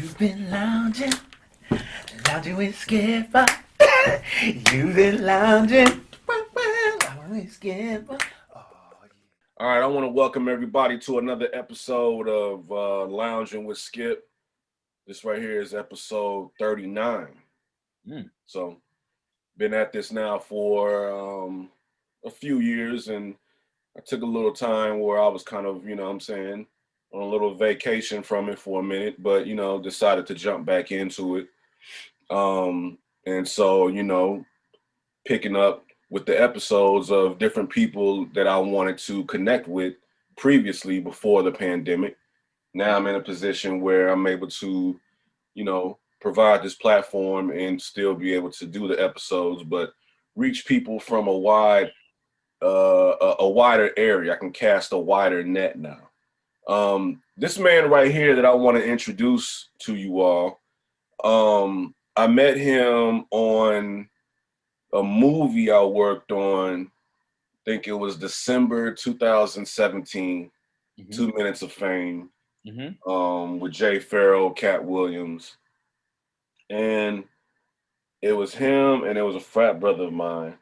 You've been lounging with Skipper. You've been lounging with Skipper. Oh, All right, I want to welcome everybody to another episode of Loungin with Skip. This right here is episode 39. So, been at this now for a few years, and I took a little time where I was kind of, what I'm saying, on a little vacation from it for a minute, but, decided to jump back into it. And so, picking up with the episodes of different people that I wanted to connect with previously before the pandemic. Now I'm in a position where I'm able to, provide this platform and still be able to do the episodes, but reach people from a wider area. I can cast a wider net now. This man right here that I want to introduce to you all, I met him on a movie I worked on. I think it was December 2017, 2 Minutes of Fame, with Jay Farrell, Cat Williams. And it was him and it was a frat brother of mine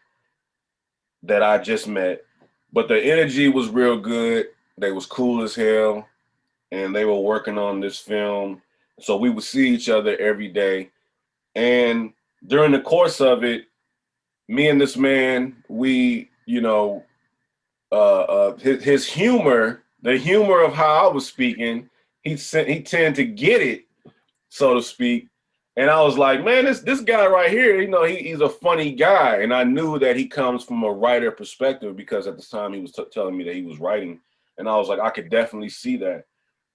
that I just met. But the energy was real good. They was cool as hell. And they were working on this film. So we would see each other every day. And during the course of it, me and this man, we, his humor, the humor of how I was speaking, he tended to get it, so to speak. And I was like, man, this guy right here, he's a funny guy. And I knew that he comes from a writer perspective because at the time he was telling me that he was writing. And I was like, I could definitely see that.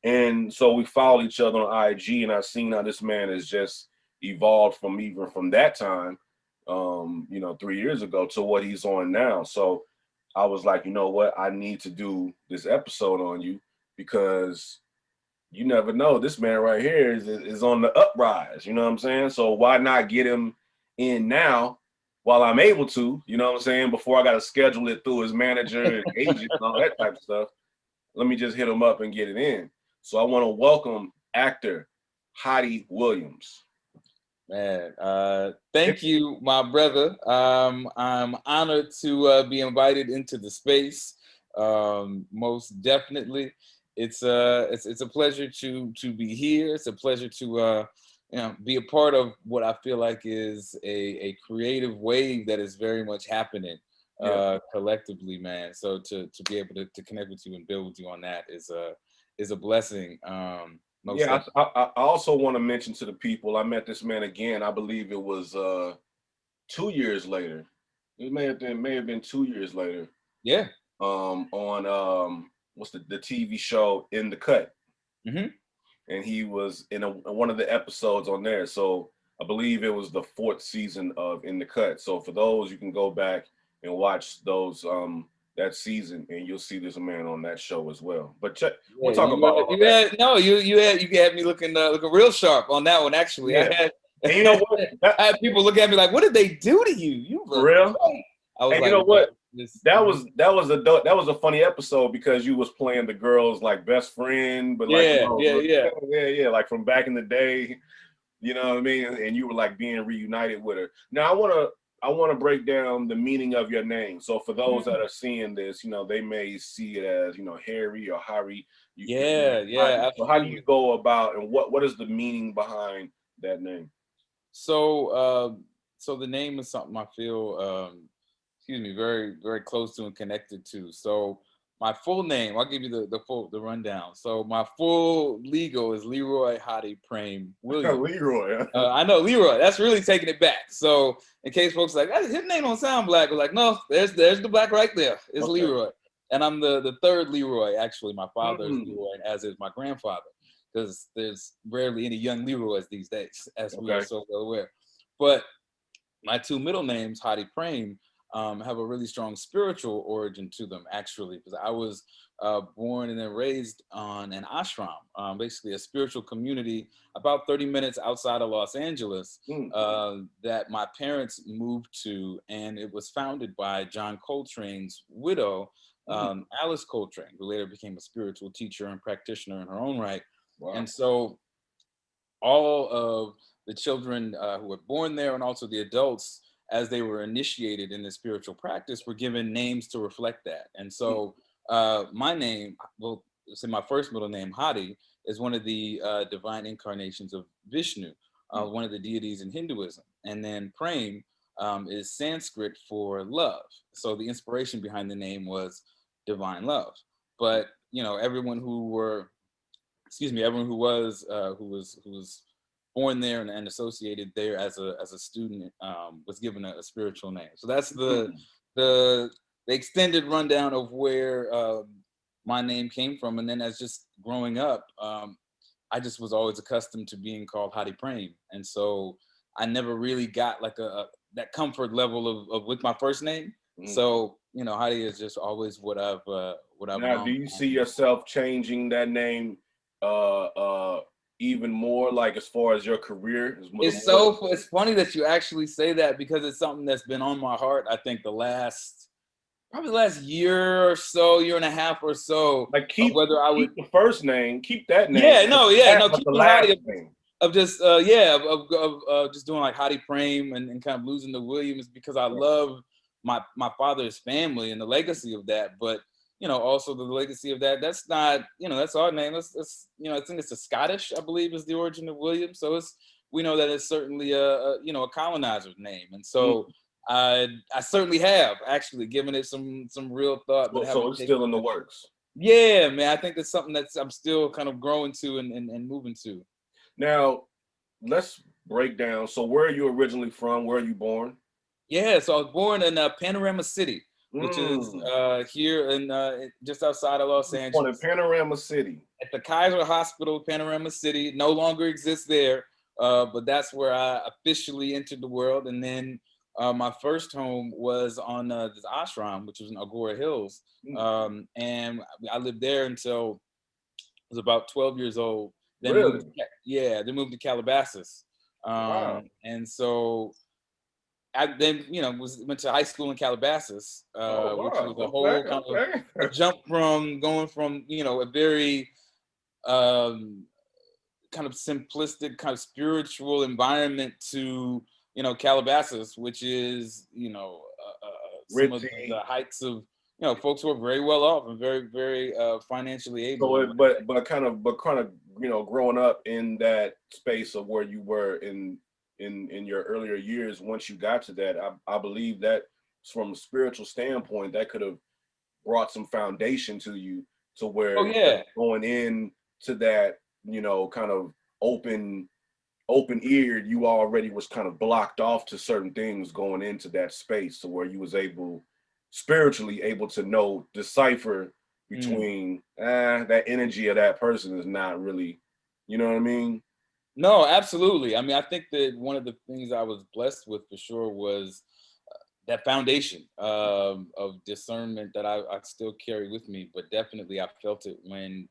And so we followed each other on IG, and I seen how this man has just evolved from even from that time, 3 years ago to what he's on now. So I was like, you know what? I need to do this episode on you because you never know. This man right here is on the uprise. You know what I'm saying? So why not get him in now while I'm able to? You know what I'm saying? Before I got to schedule it through his manager and agent and all that type of stuff. Let me just hit him up and get it in. So I want to welcome actor Hottie Williams. Man, thank you, my brother. I'm honored to be invited into the space. Most definitely, it's a pleasure to be here. It's a pleasure to be a part of what I feel like is a creative wave that is very much happening collectively, man. So to be able to connect with you and build with you on that is a blessing. I also want to mention to the people, I met this man again. I believe it was 2 years later. It may have been 2 years later. Yeah. On what's the TV show In the Cut, and he was in one of the episodes on there. So I believe it was the 4th season of In the Cut. So for those, you can go back and watch those that season, and you'll see there's a man on that show as well. But we'll talk about all that. You had me looking real sharp on that one. Actually, yeah. And you know what? I had people look at me like, "What did they do to you?" You for real? I was and like, you know what? That was a funny episode because you was playing the girl's like best friend, but like yeah, like from back in the day, you know what I mean? And you were like being reunited with her. Now I wanna break down the meaning of your name. So for those that are seeing this, they may see it as Harry or Harry. So how do you go about and what is the meaning behind that name? So the name is something I feel very, very close to and connected to. So my full name, I'll give you the rundown. So my full legal is Leroy Hottie Prame Williams. Leroy. I know Leroy. That's really taking it back. So in case folks are like, his name don't sound black, we're like, no, there's the black right there. It's okay. Leroy. And I'm the third Leroy, actually. My father is Leroy, as is my grandfather, because there's rarely any young Leroys these days, as we are so well aware. But my two middle names, Hottie Prame, have a really strong spiritual origin to them, actually, because I was born and then raised on an ashram, basically a spiritual community about 30 minutes outside of Los Angeles that my parents moved to, and it was founded by John Coltrane's widow, Alice Coltrane, who later became a spiritual teacher and practitioner in her own right. Wow. And so all of the children who were born there and also the adults, as they were initiated in the spiritual practice, were given names to reflect that. And so my name, well, say my first middle name, Hadi, is one of the divine incarnations of Vishnu, one of the deities in Hinduism. And then Prem is Sanskrit for love. So the inspiration behind the name was divine love. But everyone who was born there and associated there as a student was given a spiritual name. So that's the extended rundown of where my name came from. And then as just growing up, I just was always accustomed to being called Hadi Prem, and so I never really got like that comfort level of with my first name. So Hadi is just always what I've Now, do you see yourself changing that name even more, like as far as your career? It's funny that you actually say that, because it's something that's been on my heart. I think probably the last year or so, year and a half or so. Like keep the first name, keep that name. Keep the last name. Of just just doing like Hadi Prem and kind of losing the Williams, because I love my father's family and the legacy of that. But also the legacy of that's not, that's our name. That's I think it's a Scottish, I believe, is the origin of Williams. So we know that it's certainly a colonizer's name. And so I certainly have actually given it some real thought. But so it's still in the works. Yeah, man. I think it's something that I'm still kind of growing to and moving to. Now, let's break down. So where are you originally from? Where are you born? Yeah, so I was born in Panorama City, which is here in just outside of Los Angeles. Born in Panorama City. At the Kaiser Hospital, Panorama City. No longer exists there, but that's where I officially entered the world. And then my first home was on this ashram, which was in Agora Hills. And I lived there until I was about 12 years old. Then moved to Calabasas. And so I then went to high school in Calabasas, which was a whole kind of a jump from going from a very kind of simplistic, kind of spiritual environment to Calabasas, which is some of the heights of folks who are very well off and very, very financially able. So, but kind of growing up in that space of where you were in your earlier years, once you got to that, I believe that from a spiritual standpoint, that could have brought some foundation to you to where going in to that, kind of open-eared, you already was kind of blocked off to certain things going into that space, to where you was spiritually able to decipher between that energy of that person is not really, you know what I mean? No, absolutely. I mean, I think that one of the things I was blessed with for sure was that foundation of discernment that I still carry with me, but definitely I felt it when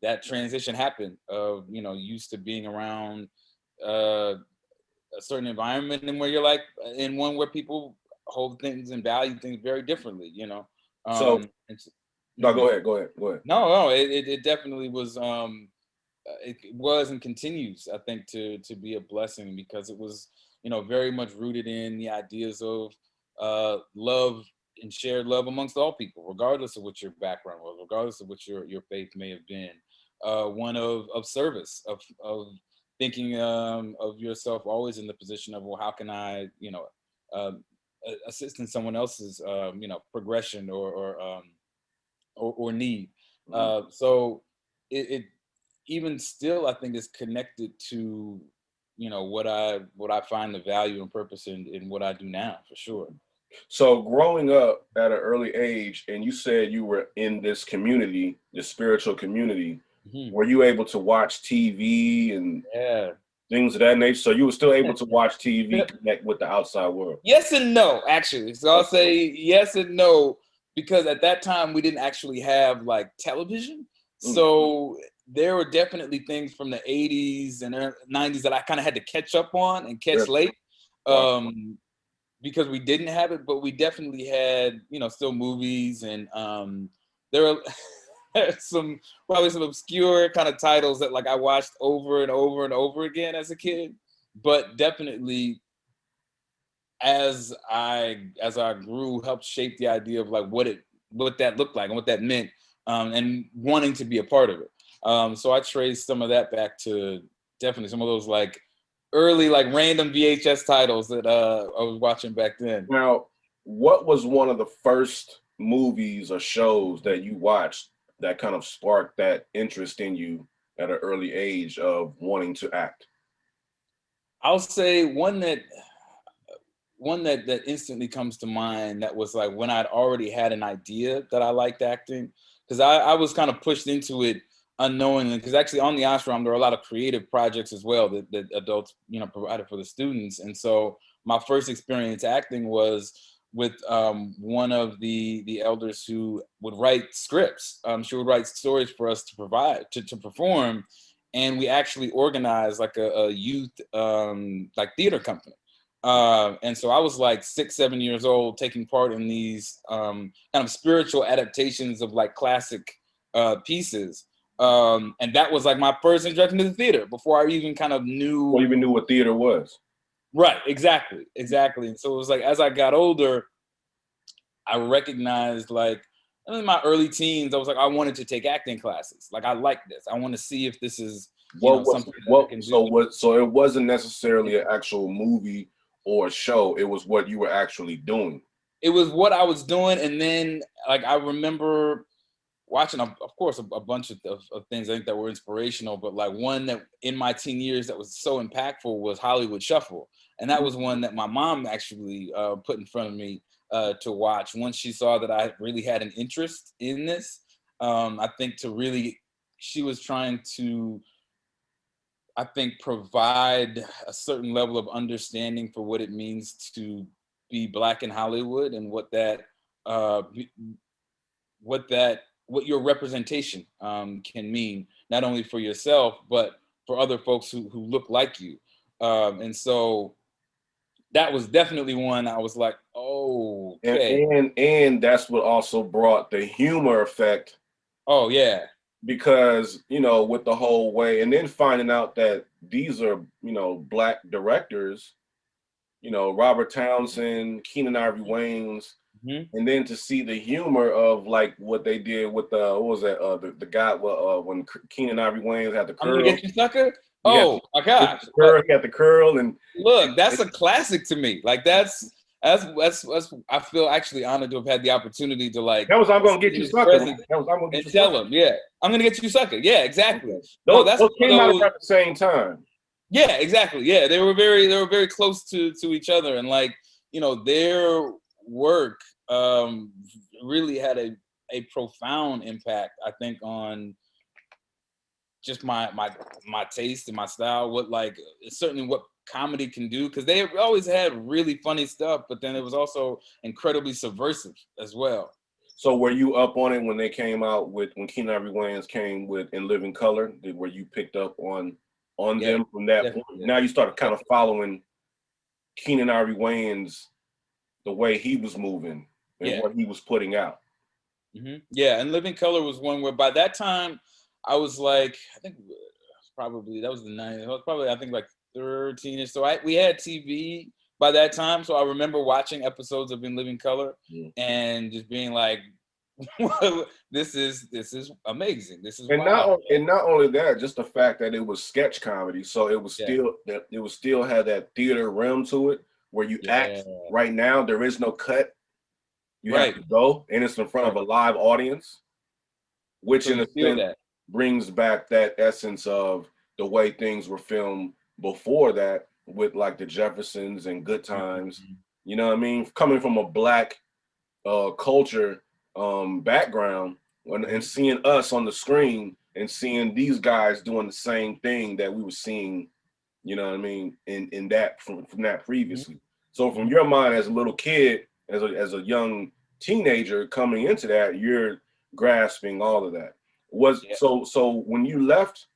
that transition happened of, used to being around a certain environment and where you're like in one where people hold things and value things very differently, No, go ahead. No, it definitely was. It was and continues, I think, to be a blessing, because it was, very much rooted in the ideas of love and shared love amongst all people, regardless of what your background was, regardless of what your faith may have been. One of service, of thinking of yourself always in the position of, well, how can I, assist in someone else's, progression or need. So it even still, I think, is connected to, what I find the value and purpose in what I do now, for sure. So growing up at an early age, and you said you were in this community, this spiritual community, were you able to watch TV and things of that nature? So you were still able to watch TV, connect with the outside world? Yes and no, actually. So I'll say yes and no, because at that time we didn't actually have like television. So there were definitely things from the 80s and 90s that I kind of had to catch up on and catch late. Because we didn't have it, but we definitely had, still movies, and there are some probably some obscure kind of titles that like I watched over and over and over again as a kid, but definitely as I grew, helped shape the idea of like what that looked like and what that meant, and wanting to be a part of it. So I traced some of that back to definitely some of those like early like random VHS titles that I was watching back then. Now, what was one of the first movies or shows that you watched that kind of sparked that interest in you at an early age of wanting to act? I'll say one that instantly comes to mind that was like when I'd already had an idea that I liked acting, because I was kind of pushed into it unknowingly, because actually on the ashram there are a lot of creative projects as well that adults provided for the students. And so my first experience acting was with one of the elders who would write scripts. She would write stories for us to provide to perform, and we actually organized like a youth like theater company. And so I was like 6, 7 years old, taking part in these kind of spiritual adaptations of like classic pieces. And that was like my first introduction to the theater before I even kind of knew. Or even knew what theater was? Right, exactly. And so it was like as I got older, I recognized like in my early teens, I was like, I wanted to take acting classes. Like I like this. I want to see if this is something that I can do. So it wasn't necessarily an actual movie or show, it was what you were actually doing. It was what I was doing, and then like I remember watching, of course, a bunch of things I think that were inspirational, but like one that in my teen years that was so impactful was Hollywood Shuffle, and that was one that my mom actually put in front of me to watch once she saw that I really had an interest in this. I think she was trying to, I think, provide a certain level of understanding for what it means to be Black in Hollywood and uh, what your representation can mean, not only for yourself but for other folks who look like you. And so that was definitely one I was like, oh, okay. And that's what also brought the humor effect, Oh yeah. because with the whole way, and then finding out that these are Black directors, Robert Townsend, Keenan Ivory Wayans. Mhm. And then to see the humor of like what they did with what was that the guy when Keenan Ivory Wayans had the I'm gonna curl. get you, sucker. He had Oh my gosh. he had the curl, and Look, that's a classic to me. Like that's I feel actually honored to have had the opportunity to like that was I'm gonna sit get in you his sucker. presence That was I'm gonna get and you tell sucker. him, yeah, I'm gonna get you, sucker. Yeah, exactly. Okay. No, Those, that's those one came of out those. around the same time. Yeah, exactly. Yeah, they were very close to each other, and like their work really had a profound impact, I think, on just my taste and my style. What like certainly what comedy can do, because they always had really funny stuff, but then it was also incredibly subversive as well. So were you up on it when they came out with when Keenan Ivory Wayans came with In Living Color? Were you picked up on Yeah, them from that point? definitely. Now you started kind of following Keenan Ivory Wayans, the way he was moving and Yeah. what he was putting out. Yeah, and Living Color was one where by that time I was like, I think probably that was the 90s. I was probably, I think, like 13 or so. We had TV by that time, so I remember watching episodes of In Living Color Mm. and just being like, this is amazing. This is And wild. not only that, just the fact that it was sketch comedy, so it was Yeah. still had that theater rim to it, where you Yeah. act. Right now, there is no cut. You have Right. to go, and it's in front of a live audience, which So in a you feel sense that. brings back that essence of the way things were filmed before that, with like the Jeffersons and Good Times. Mhm. You know what I mean? Coming from a Black culture background, and seeing us on the screen and seeing these guys doing the same thing that we were seeing, you know what I mean, in that from that previously. So from your mind as a little kid, as a young teenager coming into that, you're grasping all of that. Yeah. So when you left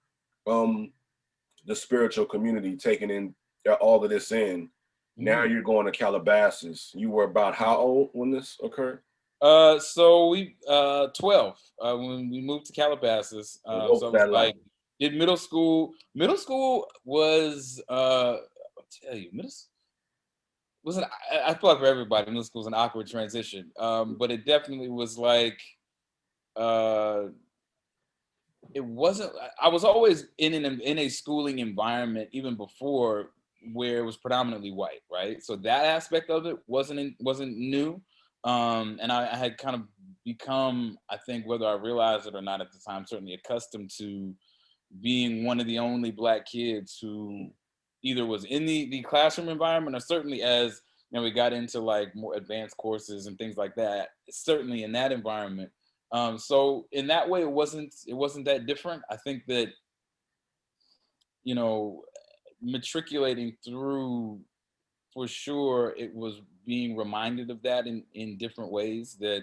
um the spiritual community, taking in all of this in, now Mhm. you're going to Calabasas. You were about how old when this occurred? So we 12 when we moved to Calabasas. What So was I was that like? like, did middle school. Middle school was I'll tell you, was an I feel like for everybody, middle school was an awkward transition. But it definitely was like uh it wasn't. I was always in a schooling environment even before where it was predominantly white, right? So that aspect of it wasn't new, and I had kind of become, I think, whether I realized it or not at the time, certainly accustomed to being one of the only black kids who either was in the classroom environment, or certainly as we got into like more advanced courses and things like that, certainly in that environment. So in that way, it wasn't that different. I think that you know matriculating through, for sure, it was being reminded of that in different ways that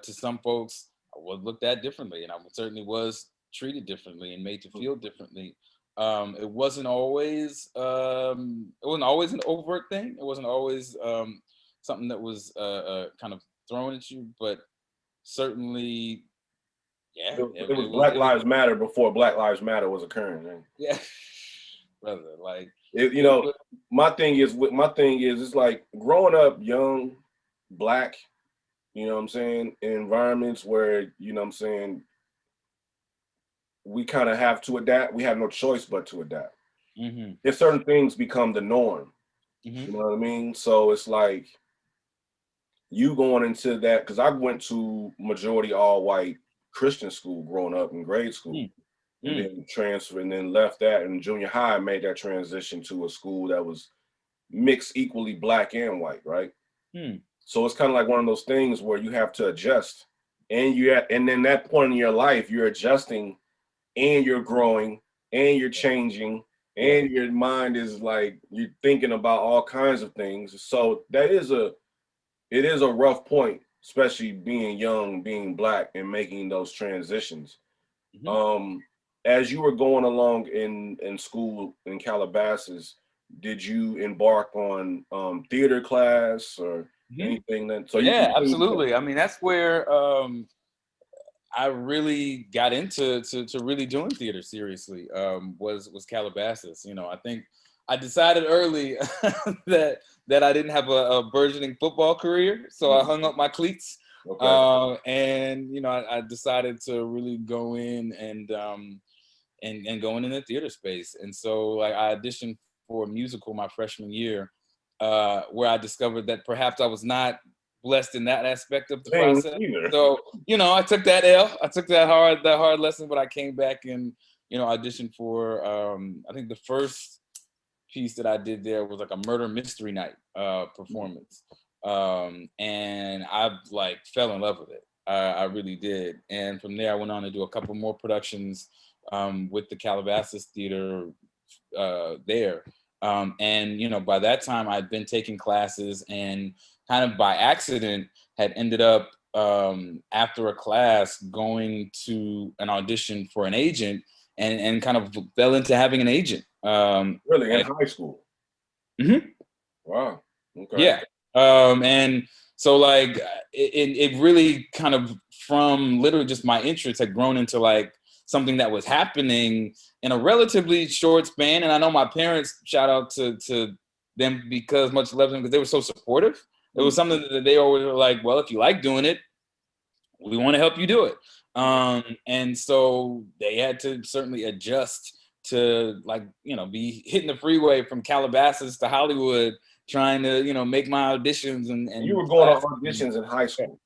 to some folks I was looked at differently, and I certainly was treated differently and made to feel differently. It wasn't always an overt thing. It wasn't always something that was kind of thrown at you, but certainly, yeah, It was Black Lives Matter before Black Lives Matter was occurring. Man. yeah, brother. Like It, you it know, was. my thing is, it's like growing up young, black. You know what I'm saying? In environments where I'm saying we kind of have to adapt. We have no choice but to adapt. Mm-hmm, If certain things become the norm, mm-hmm, you know what I mean? So it's like you going into that because I went to majority all white Christian school growing up in grade school, and mm-hmm, then transferred and then left that in junior high, made that transition to a school that was mixed equally black and white, right? mm-hmm. So it's kind of like one of those things where you have to adjust, and then that point in your life, you're adjusting and you're growing and you're changing Yeah. and your mind is like you're thinking about all kinds of things. So it is a rough point, especially being young, being black, and making those transitions. Mm-hmm. Um, as you were going along in school in Calabasas, did you embark on theater class or Mm-hmm. anything that? So you Yeah, continued. absolutely. I mean, that's where I really got into to really doing theater seriously. Was Calabasas. I think I decided early that I didn't have a burgeoning football career, so I hung up my cleats. Okay. And I decided to really go in and going in the theater space. And so like I auditioned for a musical my freshman year, where I discovered that perhaps I was not blessed in that aspect of the Same process. either. So, I took that L. I took that hard lesson, but I came back and, auditioned for I think the first piece that I did there was like a murder mystery night performance. And I like fell in love with it. I really did. And from there I went on to do a couple more productions with the Calabasas Theater there. And by that time I'd been taking classes and kind of by accident had ended up after a class going to an audition for an agent and kind of fell into having an agent. Really, in high school. Mhm. Wow. Okay. Yeah. And so like it really kind of from literally just my interest had grown into like something that was happening in a relatively short span. And I know my parents, shout out to them because much love them because they were so supportive. It was Mm. something that they always were like, well, if you like doing it, we want to help you do it. And so they had to certainly adjust to like, be hitting the freeway from Calabasas to Hollywood, trying to, make my auditions You and were going to classes. auditions in high school.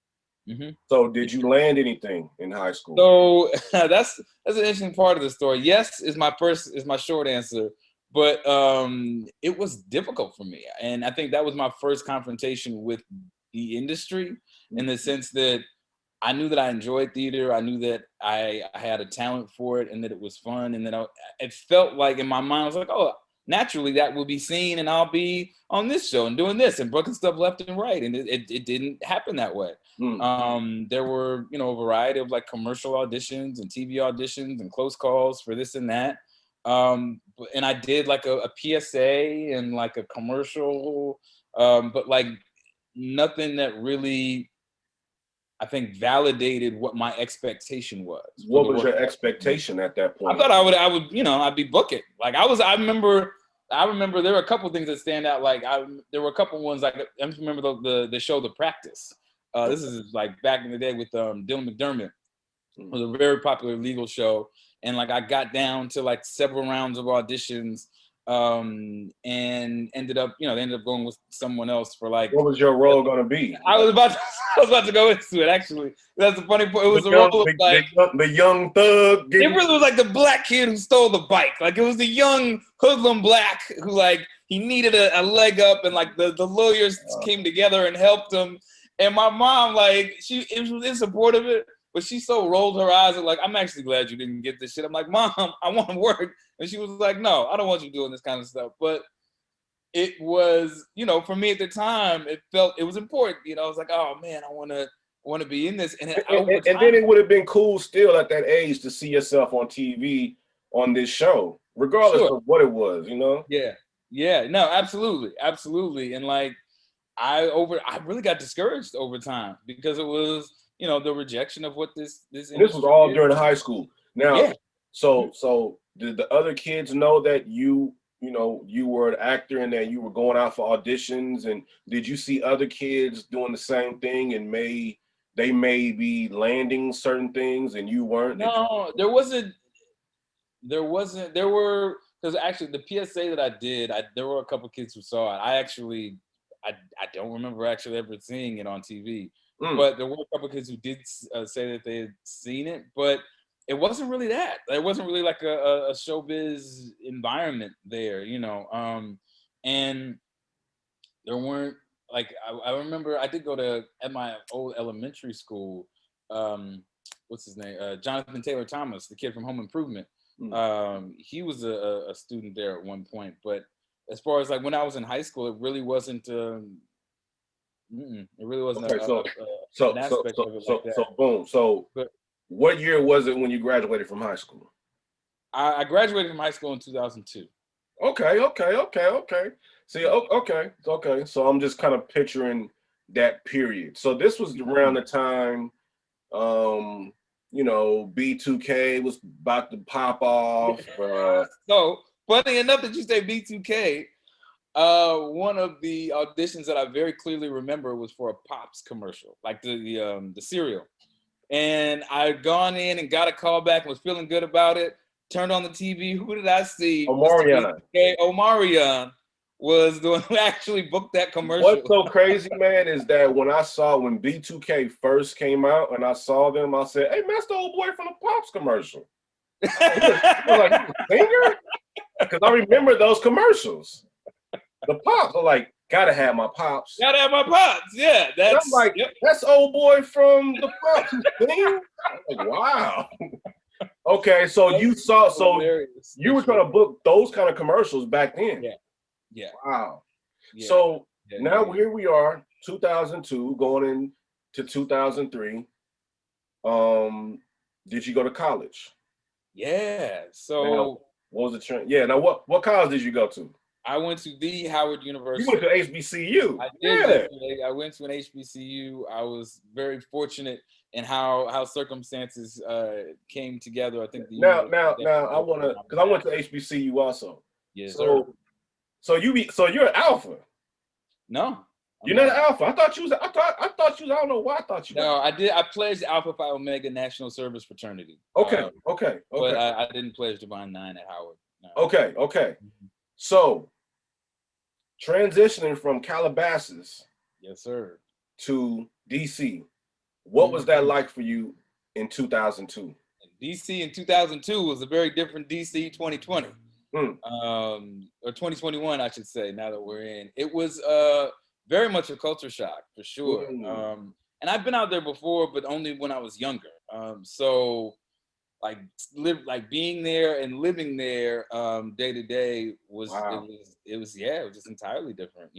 Mhm. So did you land anything in high school? So that's an interesting part of the story. Yes, is my short answer, but it was difficult for me, and I think that was my first confrontation with the industry in the sense that I knew that I enjoyed theater. I knew that I had a talent for it and that it was fun. And that it felt like in my mind, I was like, oh, naturally that will be seen and I'll be on this show and doing this and booking stuff left and right. And it didn't happen that way. Mm. There were, a variety of like commercial auditions and TV auditions and close calls for this and that. And I did like a PSA and like a commercial, but like nothing that really I think validated what my expectation was. What was your expectation at that point? I thought I would, I'd be booking. Like I remember there were a couple things that stand out. Like there were a couple ones like I just remember the show The Practice. This is like back in the day with Dylan McDermott. It was a very popular legal show, and like I got down to like several rounds of auditions, and ended up going with someone else for like. What was your role gonna be? I was about to go into it actually. That's the funny part. It was the role of like the young thug. It really was like the black kid who stole the bike. Like it was the young hoodlum black who like he needed a leg up, and like the lawyers came together and helped him. And my mom like she was in support of it. But she so rolled her eyes and like, I'm actually glad you didn't get this shit. I'm like, Mom, I want to work. And she was like, no, I don't want you doing this kind of stuff. But it was, for me at the time, it was important. I was like, oh man, I want to be in this. And then it would have been cool still at that age to see yourself on TV on this show, regardless of what it was, Yeah, no, absolutely. And like, I really got discouraged over time because it was, the rejection of what this was all during high school. Now, so did the other kids know that you were an actor and that you were going out for auditions? And did you see other kids doing the same thing and they may be landing certain things and you weren't? No, there wasn't. There were, because actually the PSA that I did, there were a couple kids who saw it. I don't remember actually ever seeing it on TV. But there were a couple of kids who did say that they had seen it, but it wasn't really that. There wasn't really like a showbiz environment there, and there weren't like I remember I did go to at my old elementary school. What's his name? Jonathan Taylor Thomas, the kid from Home Improvement. He was a student there at one point, but as far as like when I was in high school, it really wasn't. It really wasn't an aspect of it like that. So boom. So what year was it when you graduated from high school? I graduated from high school in 2002. Okay. See, okay. So I'm just kind of picturing that period. So this was around the time, B2K was about to pop off. So funny enough that you say B2K. One of the auditions that I very clearly remember was for a Pops commercial, like the cereal. And I'd gone in and got a call back and was feeling good about it. Turned on the TV. Who did I see? Omarion was the one who actually booked that commercial. What's so crazy, man, is that when B2K first came out and I saw them, I said, hey, man, that's the old boy from the Pops commercial. I was like, singer? Because I remember those commercials. The Pops are like, gotta have my Pops. Gotta have my Pops, yeah. I'm like, that's old boy from the Pops. I'm like, wow. Okay, so you were trying to book those kind of commercials back then. Yeah. Wow. Yeah. So now here we are, 2002, going into 2003. Did you go to college? Yeah. So now, what was the trend? Yeah. Now what college did you go to? I went to the Howard University. You went to HBCU. I did. Yeah. I went to an HBCU. I was very fortunate in how circumstances came together. I think now I want to, because I went to HBCU also. Yes. So you're an alpha. No. You're not an alpha. I thought you was. I don't know why I thought you. No, I did. I pledged Alpha Phi Omega National Service Fraternity. Okay. But I didn't pledge Divine Nine at Howard. No. Okay. Mm-hmm. So, transitioning from Calabasas, yes, sir, to DC, what was that like for you in 2002? DC in 2002 was a very different DC 2020, or 2021, I should say. Now that we're in, it was very much a culture shock for sure. And I've been out there before, but only when I was younger. So. Being there and living there day to day was it was just entirely different.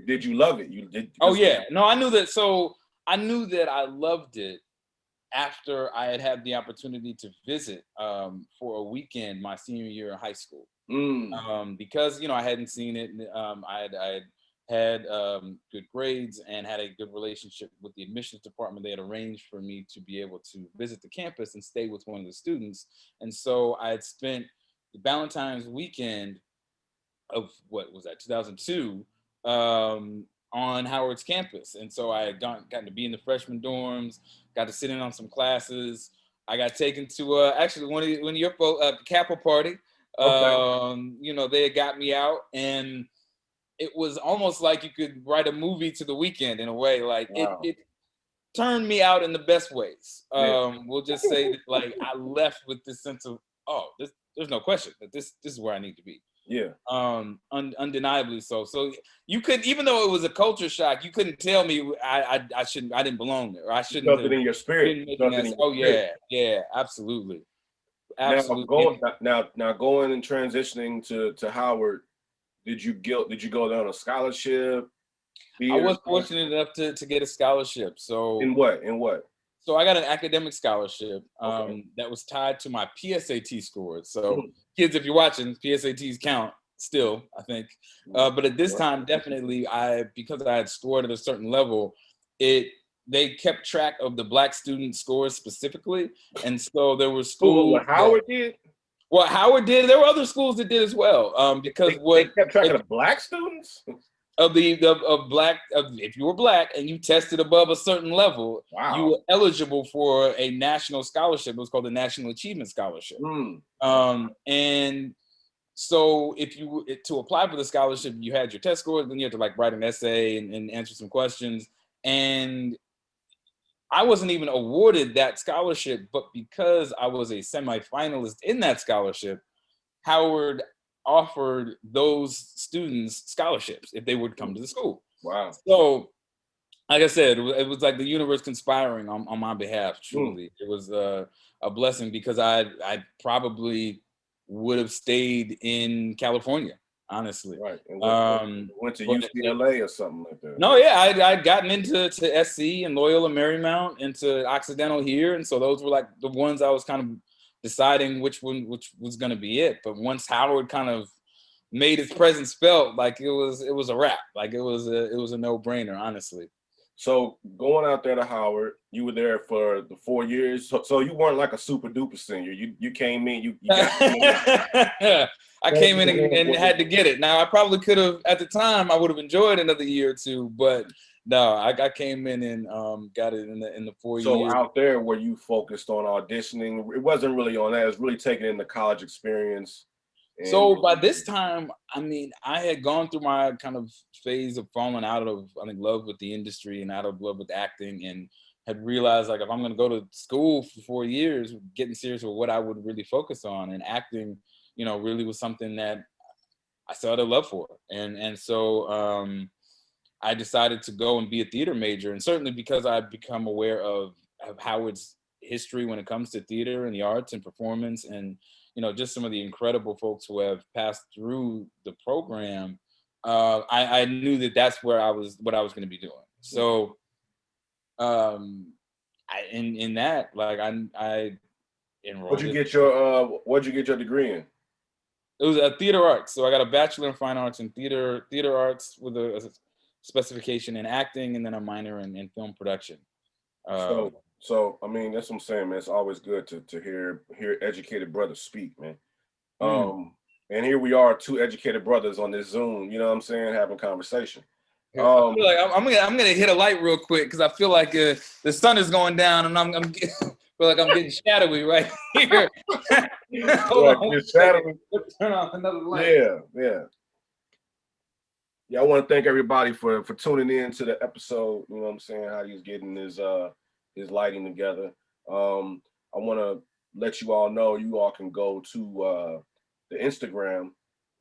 Did you love it? You did? Oh yeah, no, I knew that. So I knew that I loved it after I had the opportunity to visit for a weekend my senior year in high school. Because I hadn't seen it. I had good grades and had a good relationship with the admissions department. They had arranged for me to be able to visit the campus and stay with one of the students. And so I had spent the Valentine's weekend of what was that, 2002, on Howard's campus. And so I had gotten to be in the freshman dorms, got to sit in on some classes. I got taken to actually one of your folks, Kappa party. Okay. You know, they had got me out, and it was almost like you could write a movie to the weekend in a way. Like Wow. it turned me out in the best ways. Yeah. We'll just say that, like, I left with this sense of, oh, there's no question that this is where I need to be. Yeah. Undeniably so. So you could, even though it was a culture shock, you couldn't tell me I didn't belong there. Or I shouldn't Something have in your spirit. oh yeah, absolutely. Now Absolutely. going and transitioning to Howard, did you go down a scholarship? I was fortunate enough to get a scholarship. So In what? So I got an academic scholarship Okay. that was tied to my PSAT scores. So kids, if you're watching, PSATs count still, I think. But at this time, definitely, because I had scored at a certain level, they kept track of the Black student scores specifically, and so there were schools. What Howard did? Well, Howard did. There were other schools that did as well. Because They kept track of the Black students. If you were Black and you tested above a certain level, Wow. you were eligible for a national scholarship. It was called the National Achievement Scholarship. And so to apply for the scholarship, you had your test scores, then you had to like write an essay and answer some questions. And I wasn't even awarded that scholarship, but because I was a semifinalist in that scholarship, Howard offered those students scholarships if they would come to the school. Wow. So, like I said, it was like the universe conspiring on my behalf, truly. It was a blessing, because I probably would have stayed in California, honestly. Right. And went to UCLA or something like that. No, yeah, I'd gotten into SC and Loyola Marymount, into Occidental here. And so those were like the ones I was kind of deciding which was going to be it. But once Howard kind of made his presence felt, like it was a wrap. Like it was a no-brainer, honestly. So going out there to Howard, you were there for the 4 years. So you weren't like a super duper senior. You came in, you got I came in and had to get it. Now I probably could have, at the time, I would have enjoyed another year or two, but no, I came in and got it in the 4 years. So out there, were you focused on auditioning? It wasn't really on that. It was really taking in the college experience. So by this time, I mean, I had gone through my kind of phase of falling out of, I think, love with the industry and out of love with acting, and had realized, like, if I'm going to go to school for 4 years, getting serious with what I would really focus on, and acting, you know, really was something that I still had a love for. And so I decided to go and be a theater major. And certainly because I've become aware of Howard's history when it comes to theater and the arts and performance, and, you know, just some of the incredible folks who have passed through the program, I knew that that's what I was going to be doing. So in that, like, I enrolled. What'd you get your degree in? It was a theater arts. So I got a bachelor in fine arts and theater arts with a specification in acting, and then a minor in film production. So I mean, that's what I'm saying, man. It's always good to hear educated brothers speak, man. And here we are, two educated brothers on this Zoom. You know what I'm saying, having conversation. I feel like I'm gonna hit a light real quick, because I feel like the sun is going down, and I feel like I'm getting shadowy right here. Hold on, it's shadowy. Let's turn on another light. Yeah, I want to thank everybody for tuning in to the episode. You know what I'm saying, how he's getting his lighting together. I want to let you all know, you all can go to the Instagram,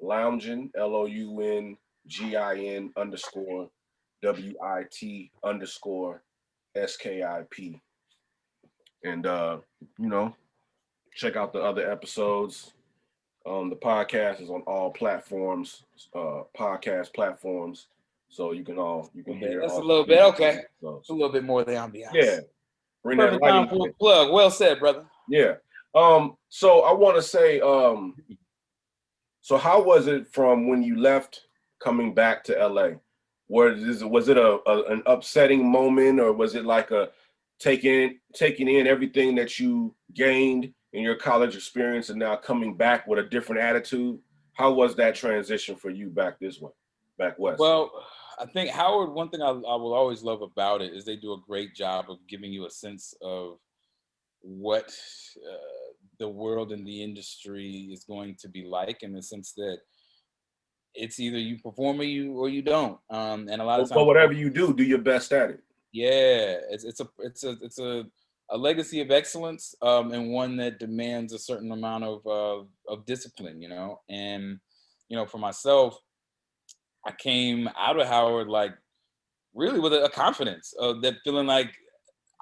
Loungin, LOUNGIN WIT_SKIP. And you know, check out the other episodes. The podcast is on all platforms, podcast platforms, so you can hear. That's a little bit okay. It's a little bit more of the ambiance. Yeah, bring perfect time for a plug. Well said, brother. Yeah. So I want to say, so how was it from when you left coming back to LA? Was it an upsetting moment, or was it like a taking in everything that you gained in your college experience and now coming back with a different attitude? How was that transition for you back west? Well, I think Howard, one thing I will always love about it is they do a great job of giving you a sense of what the world and the industry is going to be like, in the sense that it's either you perform or you don't. And a lot of But times, whatever you do your best at it. yeah, it's a legacy of excellence, and one that demands a certain amount of discipline, And for myself, I came out of Howard like really with a confidence of that, feeling like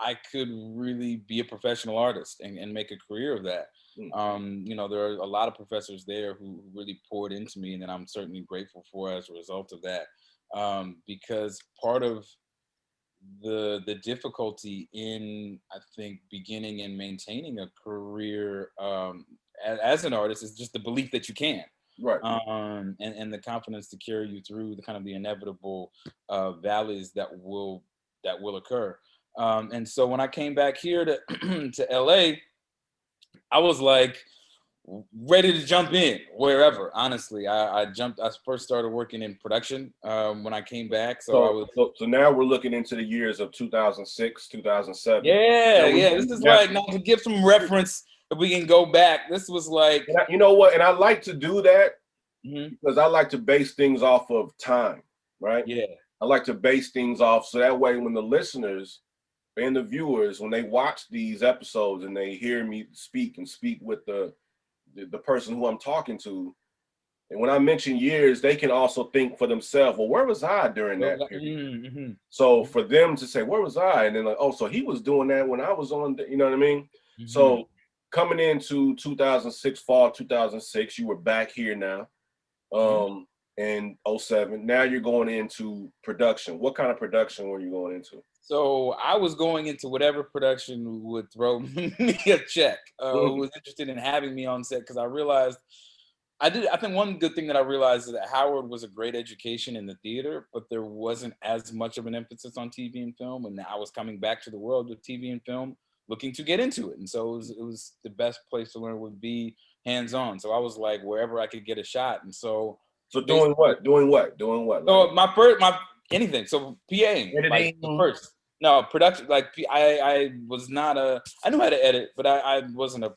I could really be a professional artist and make a career of that. There are a lot of professors there who really poured into me, and that I'm certainly grateful for as a result of that. Because part of the difficulty in, I think, beginning and maintaining a career as an artist is just the belief that you can, Right. And the confidence to carry you through the kind of the inevitable valleys that will occur. And so when I came back here to to LA, I was like ready to jump in wherever. Honestly, I jumped. I first started working in production when I came back. So now we're looking into the years of 2006, 2007. Yeah. This is like, now to give some reference, if we can go back. This was like, you know what? And I like to do that mm-hmm. because I like to base things off of time, right? Yeah. I like to base things off so that way when the listeners and the viewers, when they watch these episodes and they hear me speak with the person who I'm talking to, and when I mention years, they can also think for themselves, well, where was I during that period? Mm-hmm. So for them to say, where was I? And then like, oh, so he was doing that when I was on, you know what I mean? Mm-hmm. So coming into 2006, fall 2006, you were back here now. In 07. Now you're going into production. What kind of production were you going into? So I was going into whatever production would throw me a check, who was interested in having me on set, because I realized I think one good thing that I realized is that Howard was a great education in the theater, but there wasn't as much of an emphasis on TV and film. And I was coming back to the world of TV and film, looking to get into it. And so it was the best place to learn would be hands-on. So I was like, wherever I could get a shot. And so doing what? So my anything. So PAing, like the first. No, production. Like I was not I knew how to edit, but I wasn't a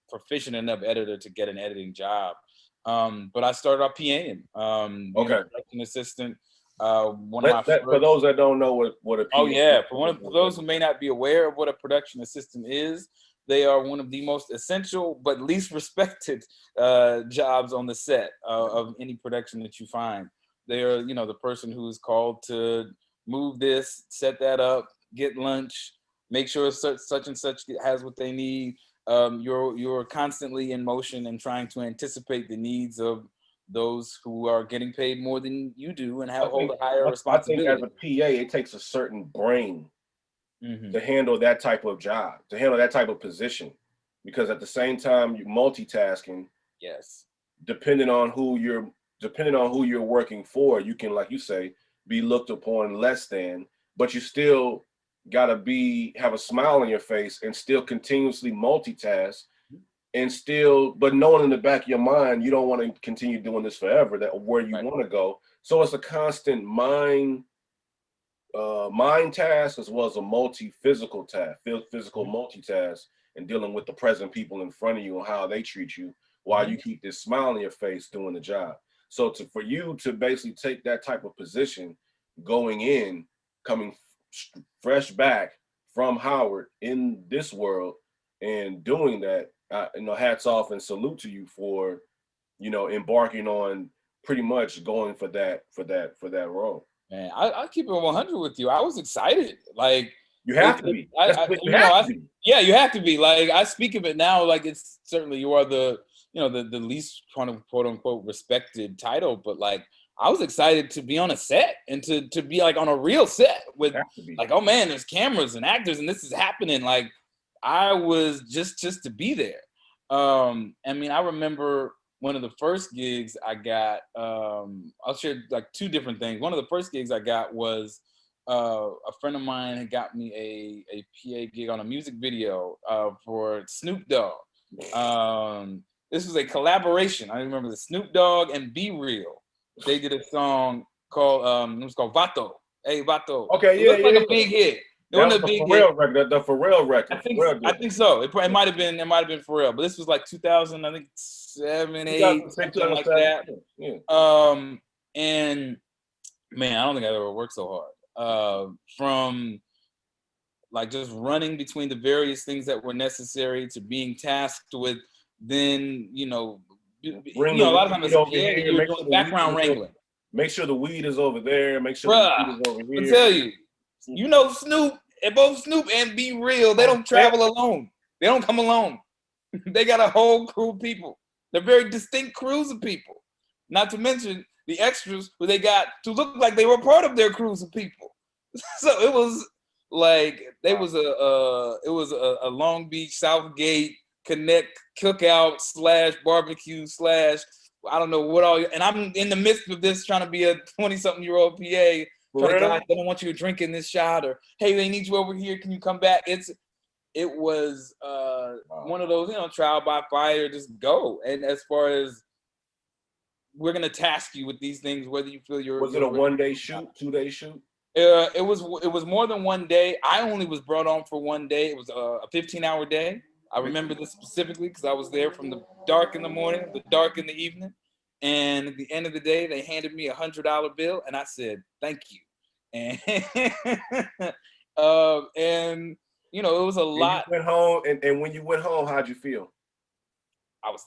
proficient enough editor to get an editing job. But I started off PAing, being a production assistant. One of my first, for those that don't know what a PA is. For those who may not be aware of what a production assistant is, they are one of the most essential but least respected jobs on the set of any production that you find. They are, the person who is called to move this, set that up, get lunch, make sure such and such has what they need. You're constantly in motion and trying to anticipate the needs of those who are getting paid more than you do and hold a higher responsibility. I think as a PA, it takes a certain brain to handle that type of job, to handle that type of position, because at the same time you're multitasking. Yes. Depending on who you're working for, you can, like you say, be looked upon less than, but you still gotta have a smile on your face and still continuously multitask, and but knowing in the back of your mind you don't want to continue doing this forever, that where you want to go. So it's a constant mind task as well as a physical multitask, and dealing with the present people in front of you and how they treat you while you keep this smile on your face doing the job. So for you to basically take that type of position, coming fresh back from Howard in this world and doing that, hats off and salute to you for, embarking on pretty much going for that role. Man, I'll keep it 100 with you. I was excited. Like, you have to be. Yeah, you have to be. Like, I speak of it now like it's certainly, you are the least quote unquote respected title, but like I was excited to be on a set and to be like on a real set with like, oh man, there's cameras and actors and this is happening. Like I was just to be there. I mean, I remember one of the first gigs I got, I'll share like two different things. One of the first gigs I got was a friend of mine had got me a PA gig on a music video for Snoop Dogg. This was a collaboration. I remember the Snoop Dogg and Be Real. They did a song called it was called Vato. Hey Vato. Okay, It looked like a big hit. It That wasn't was a the big Pharrell hit. record. The Pharrell record. I think so. It might have been Pharrell, but this was like 2000, I think 7, 8, something like that. Yeah. And man, I don't think I've ever worked so hard. From like just running between the various things that were necessary to being tasked with then, a lot of times as a PA, you're doing background wrangling. Make sure the weed is over there. Make sure the weed is over here. I tell you, Snoop and both Snoop and Be Real, they don't travel alone. They don't come alone. They got a whole crew of people. They're very distinct crews of people. Not to mention the extras who they got to look like they were part of their crews of people. So it was like it was a Long Beach Southgate Connect cookout / barbecue / I don't know what all, and I'm in the midst of this trying to be a 20-something-year-old PA. Trying to guys, they don't want you to drink in this shot, or hey, they need you over here. Can you come back? It was one of those, trial by fire, just go. And as far as we're gonna task you with these things, whether you feel was it a 1-day shoot, 2-day shoot? It was more than 1 day. I only was brought on for 1 day. It was a 15-hour day. I remember this specifically because I was there from the dark in the morning, the dark in the evening. And at the end of the day, they handed me $100 bill, and I said, "Thank you." And and it was a lot. You went home, and when you went home, how'd you feel? I was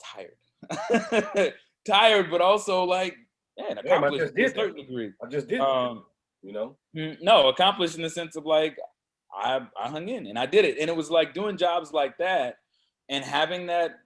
tired, but also like, man, accomplished to a certain degree. I just did. No, accomplished in the sense of like, I hung in and I did it, and it was like doing jobs like that and having that,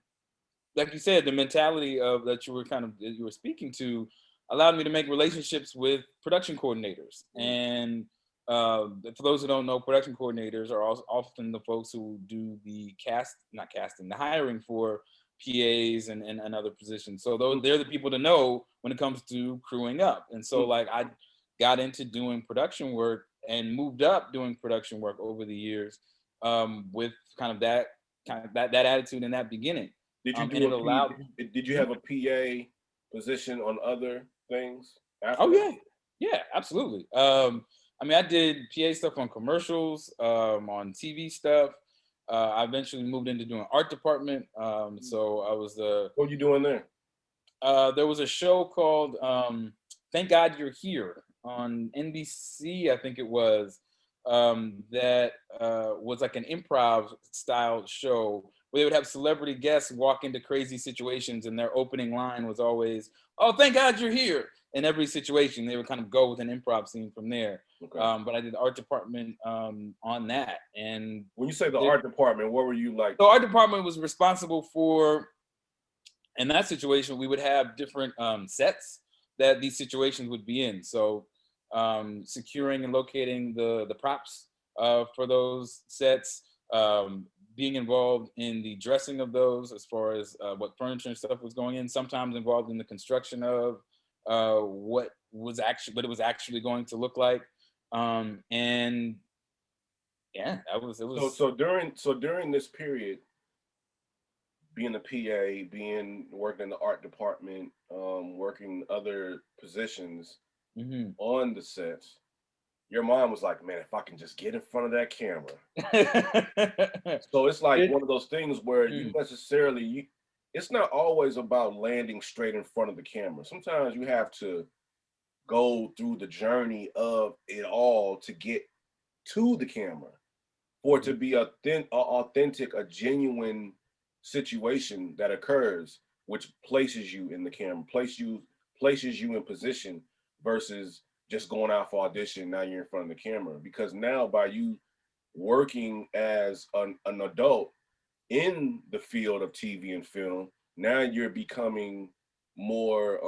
like you said, the mentality of that you were speaking to allowed me to make relationships with production coordinators. And for those who don't know, production coordinators are often the folks who do the the hiring for PAs and other positions. So they're the people to know when it comes to crewing up. And so like I got into doing production work and moved up doing production work over the years with that attitude in that beginning. Did you did you have a PA position on other things after that? Yeah, absolutely. I did PA stuff on commercials, on TV stuff. I eventually moved into doing art department. So I was What were you doing there? There was a show called Thank God You're Here on NBC, I think it was, that was like an improv style show where they would have celebrity guests walk into crazy situations, and their opening line was always, "Oh, thank God you're here." In every situation, they would kind of go with an improv scene from there. Okay. But I did the art department on that. And when you say the art department, what were you like? The art department was responsible for, in that situation, we would have different sets that these situations would be in. So securing and locating the props for those sets, being involved in the dressing of those as far as what furniture and stuff was going in, sometimes involved in the construction of what it was actually going to look like. And yeah, it was. So during this period, being a PA, working in the art department, working other positions on the sets, your mom was like, "Man, if I can just get in front of that camera." So it's like one of those things where it's not always about landing straight in front of the camera. Sometimes you have to go through the journey of it all to get to the camera for it to be authentic, a genuine situation that occurs, which places you in the camera, places you in position versus just going out for audition. Now you're in front of the camera, because now by you working as an adult in the field of TV and film, now you're becoming more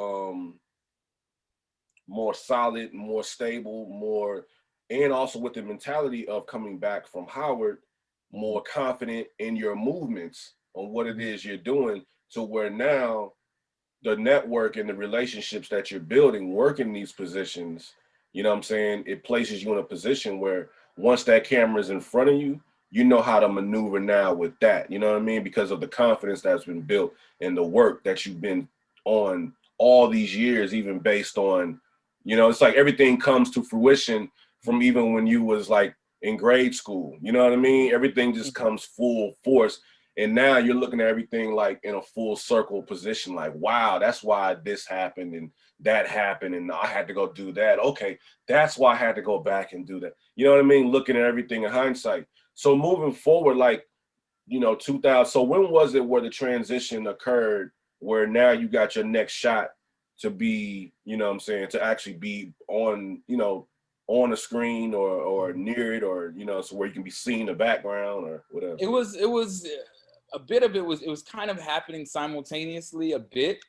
solid, more stable, and also with the mentality of coming back from Howard, more confident in your movements on what it is you're doing, to where now the network and the relationships that you're building working these positions, you know what I'm saying? It places you in a position where once that camera is in front of you, you know how to maneuver now with that. You know what I mean? Because of the confidence that's been built and the work that you've been on all these years, even based on, it's like everything comes to fruition from even when you was like in grade school. You know what I mean? Everything just comes full force. And now you're looking at everything like in a full circle position, like, wow, that's why this happened and that happened and I had to go do that. Okay, that's why I had to go back and do that. You know what I mean? Looking at everything in hindsight. So moving forward, like, 2000. So when was it where the transition occurred where now you got your next shot to be, what I'm saying, to actually be on, on a screen or near it or, so where you can be seen in the background or whatever? It was a bit of it was kind of happening simultaneously a bit,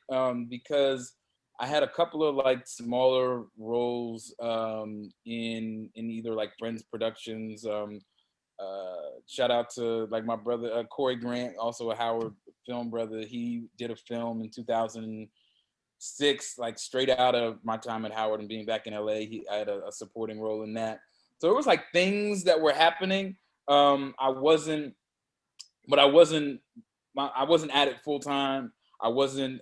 because I had a couple of like smaller roles in either like Friends Productions. Shout out to like my brother Corey Grant, also a Howard film brother. He did a film in 2006, like straight out of my time at Howard and being back in LA. I had a supporting role in that. So it was like things that were happening. I wasn't, but I wasn't at it full time. I wasn't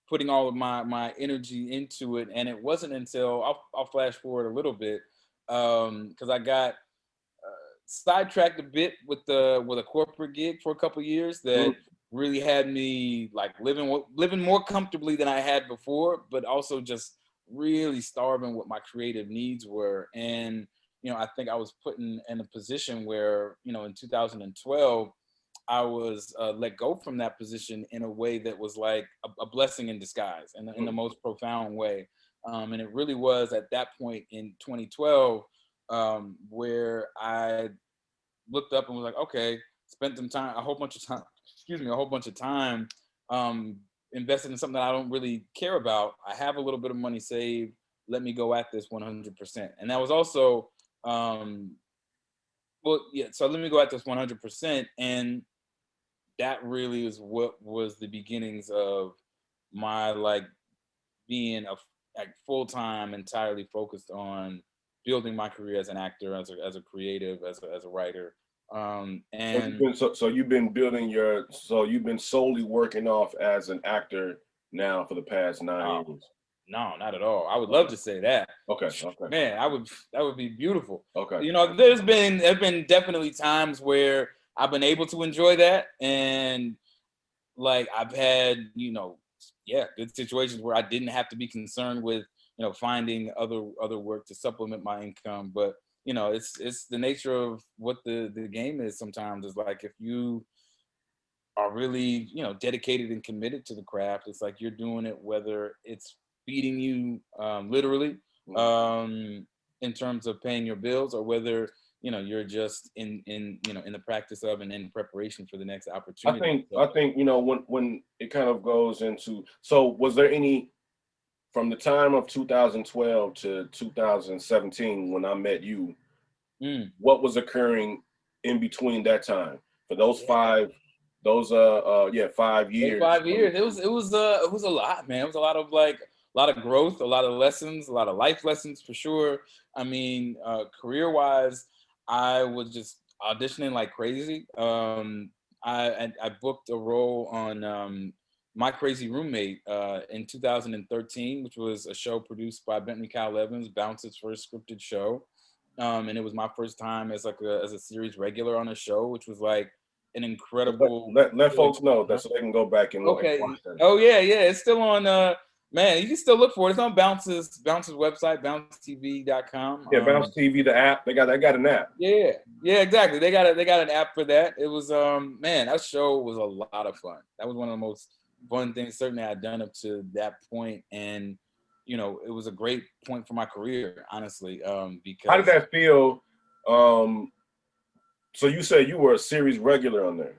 putting all of my energy into it, and it wasn't until I'll flash forward a little bit, because I got sidetracked a bit with a corporate gig for a couple years that really had me like living more comfortably than I had before, but also just really starving what my creative needs were. And I think I was put in a position where in 2012 I was let go from that position in a way that was like a blessing in disguise, in the most profound way. And it really was at that point in 2012 where I looked up and was like, okay, spent some time, a whole bunch of time, a whole bunch of time invested in something that I don't really care about. I have a little bit of money saved. Let me go at this 100%. And that was also, so let me go at this 100%. And that really is what was the beginnings of my like being like full time, entirely focused on building my career as an actor, as a creative, as a writer. And So you've been so you've been solely working off as an actor now for the past 9 years. no, not at all. I would love Okay. to say that. Okay. Man, that would be beautiful. Okay. There's been definitely times where I've been able to enjoy that, and like I've had, good situations where I didn't have to be concerned with, finding other work to supplement my income. But it's the nature of what the game is. Sometimes it's like if you are really, dedicated and committed to the craft, it's like you're doing it whether it's feeding you literally, in terms of paying your bills, or whether you're just in the practice of and in preparation for the next opportunity. I think when it kind of goes into, so was there any from the time of 2012 to 2017 when I met you, what was occurring in between that time for those 5 years? 5 years. It was a lot, man. It was a lot of growth, a lot of lessons, a lot of life lessons for sure. I mean, career wise, I was just auditioning like crazy. I booked a role on My Crazy Roommate in 2013, which was a show produced by Bentley Kyle Evans, Bounce's first scripted show. And it was my first time as as a series regular on a show, which was like an incredible. Let folks know that so they can go back and Okay. watch that. Oh yeah. It's still on. Man, you can still look for it. It's on Bounce's website, bouncetv.com. Yeah, Bounce TV, the app. They got an app. Yeah, exactly. They got an app for that. It was man, that show was a lot of fun. That was one of the most fun things certainly I'd done up to that point, and it was a great point for my career, honestly. Because how did that feel? So you said you were a series regular on there.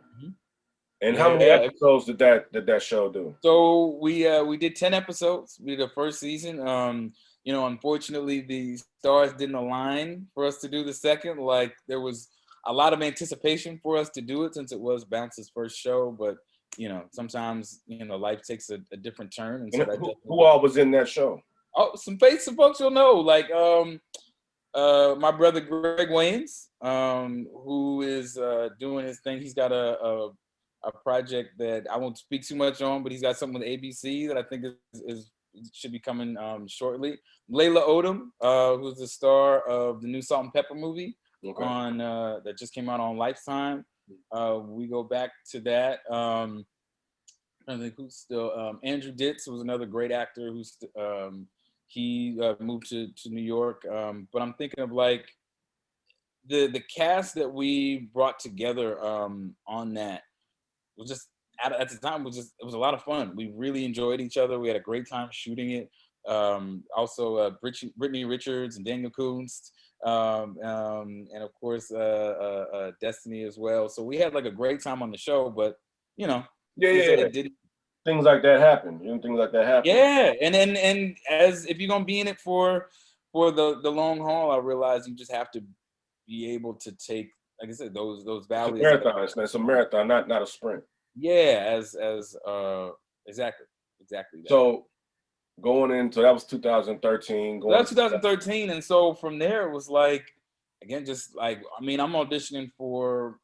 And how many episodes did that show do? So we did 10 episodes. We did the first season. Unfortunately, the stars didn't align for us to do the second. Like there was a lot of anticipation for us to do it since it was Bounce's first show, but you know, sometimes, you know, life takes a different turn, and so And that who all was in that show? oh, some faces, some folks you'll know, like my brother Greg Wayans, who is doing his thing. He's got a project that I won't speak too much on, but he's got something with ABC that I think is should be coming shortly. Layla Odom, who's the star of the new Salt and Pepper movie on that just came out on Lifetime. We go back to that. I think who's still Andrew Ditz was another great actor who's he moved to New York. But I'm thinking of like the cast that we brought together on that was just at the time was just, it was a lot of fun. We really enjoyed each other. We had a great time shooting it. Also Brittany Richards and Daniel Kunst, and of course Destiny as well. So we had like a great time on the show, but you know, it didn't. Things like that happen. Things like that happen. Yeah, and as if you're gonna be in it for the long haul, I realize you just have to be able to take, like I said, those valleys. It's a marathon, not a sprint. Yeah, as exactly that. So going into that was 2013. That's 2013, and so from there it was like, again, just like, I mean, I'm auditioning for.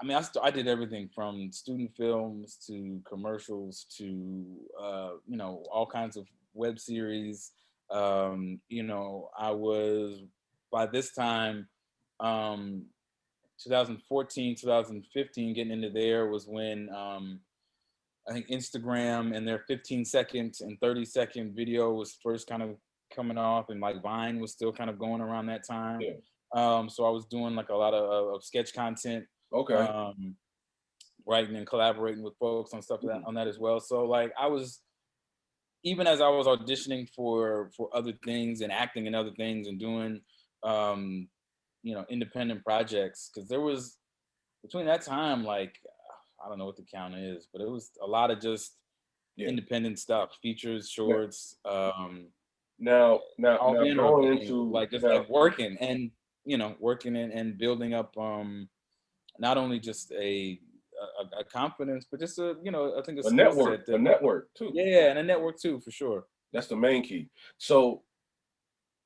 I mean, I did everything from student films to commercials to you know, all kinds of web series. You know, I was by this time, 2014, 2015, getting into there was when I think Instagram and their 15-second and 30-second video was first kind of coming off, and like Vine was still kind of going around that time. Yeah. So I was doing like a lot of sketch content. Okay. Writing and collaborating with folks on stuff on that as well. So like I was, even as I was auditioning for other things and acting in other things and doing you know, independent projects, because there was between that time, like I don't know what the count is, but it was a lot of just independent stuff, features, shorts. Now going into like just like working and, you know, working and building up not only just a confidence, but just a, you know, I think a network, a network too. Yeah, and a network too, for sure. That's the main key. So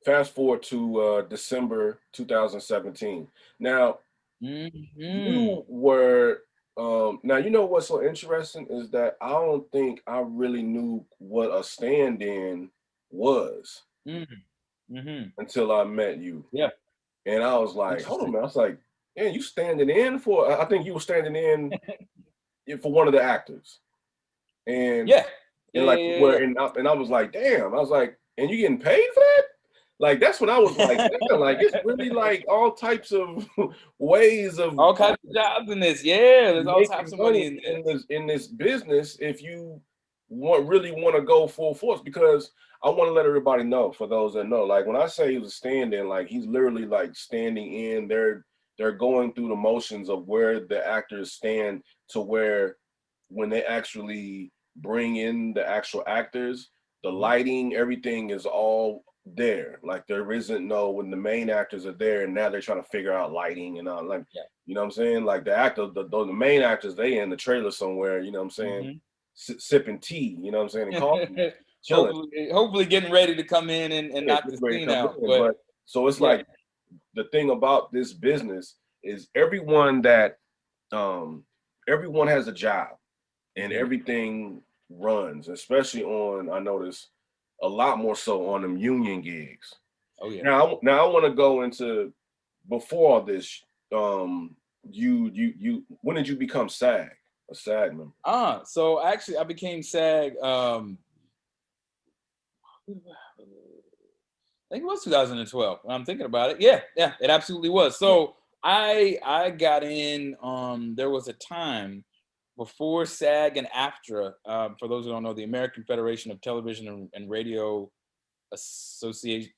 fast forward to December 2017. Now you were now, you know what's so interesting is that I don't think I really knew what a stand-in was until I met you. Yeah. And I was like, hold on, man. I was like, man, you standing in for, I think you were standing in for one of the actors. And and I was like, damn. I was like, and you getting paid for that? Like, that's when I was like, damn, like it's really like all types of ways of all kinds of jobs in this. Yeah, there's all types of money in this business if you really want to go full force. Because I want to let everybody know, for those that know, like when I say he was a stand-in, like he's literally like standing in. They're going through the motions of where the actors stand to where when they actually bring in the actual actors, the lighting, everything is all there. Like there isn't no, when the main actors are there and now they're trying to figure out lighting and all, like, you know what I'm saying? Like the actor, the main actors, they in the trailer somewhere, you know what I'm saying? Sipping tea, you know what I'm saying? And coffee, chilling. Hopefully getting ready to come in and knock the scene out. But so it's like, the thing about this business is everyone has a job and everything runs, especially on, I notice a lot more so on them union gigs. Oh yeah. Now I want to go into, before all this, you when did you become SAG, a SAG member? So actually I became SAG I think it was 2012 when I'm thinking about it. Yeah, it absolutely was. So I got in, there was a time before SAG and AFTRA, for those who don't know, the American Federation of Television and Radio Association,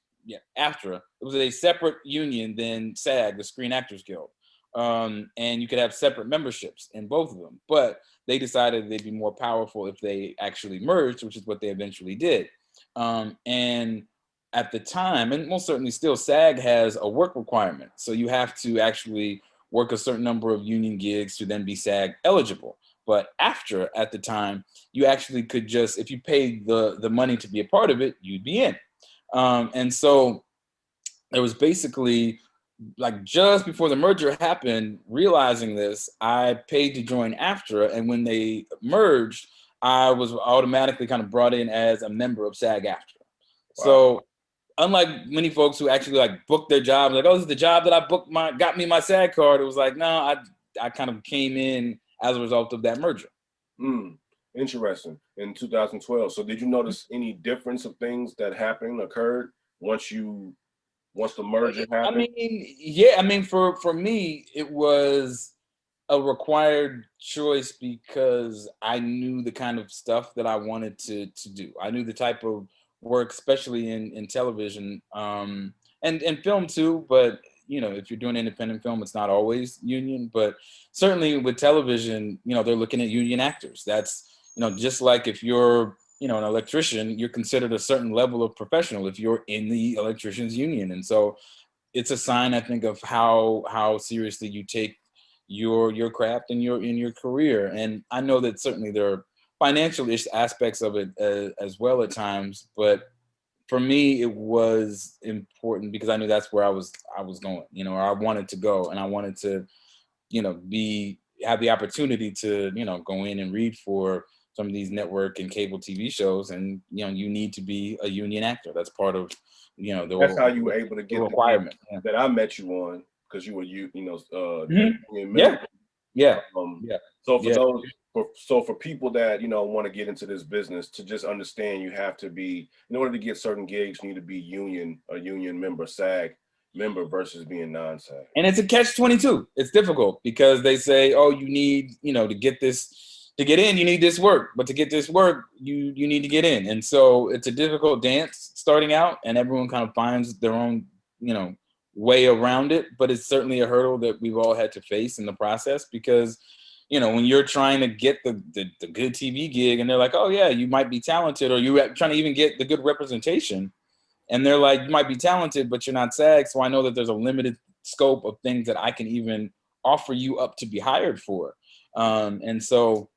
AFTRA. It was a separate union than SAG, the Screen Actors Guild. And you could have separate memberships in both of them, but they decided they'd be more powerful if they actually merged, which is what they eventually did. And at the time, and most certainly still, SAG has a work requirement. So you have to actually work a certain number of union gigs to then be SAG eligible. But after, at the time, you actually could just, if you paid the money to be a part of it, you'd be in. And so there was basically, like, just before the merger happened, realizing this, I paid to join AFTRA, and when they merged, I was automatically kind of brought in as a member of SAG-AFTRA. Wow. So unlike many folks who actually like booked their job, like, oh, this is the job that I booked, got me my SAG card. It was like, no, I kind of came in as a result of that merger. Interesting. In 2012. So did you notice any difference of things that occurred once the merger happened? I mean, for me, it was a required choice because I knew the kind of stuff that I wanted to do. I knew the type of work, especially in television, and film too. But if you're doing independent film, it's not always union. But certainly with television, they're looking at union actors. That's just like if you're an electrician, you're considered a certain level of professional if you're in the electricians union. And so it's a sign, I think, of how seriously you take your craft and your career. And I know that certainly there are financial aspects of it as well at times, but for me it was important because I knew that's where I was going, or I wanted to go, and I wanted to have the opportunity to go in and read for some of these network and cable TV shows, and you need to be a union actor. That's part of That's how you were able to the get the requirement. gig that I met you on, because you were Mhm. union Yeah, member. yeah, Um, yeah, so for yeah. those, for people that want to get into this business, to just understand, you have to be, in order to get certain gigs, you need to be a union member, SAG member, versus being non-SAG. And it's a catch-22. It's difficult because they say, oh, you need, to get this, to get in, you need this work. But to get this work, you need to get in. And so it's a difficult dance starting out, and everyone kind of finds their own, way around it. But it's certainly a hurdle that we've all had to face in the process because, when you're trying to get the good TV gig and they're like, oh, yeah, you might be talented, or you're trying to even get the good representation. And they're like, you might be talented, but you're not SAG. So I know that there's a limited scope of things that I can even offer you up to be hired for. And so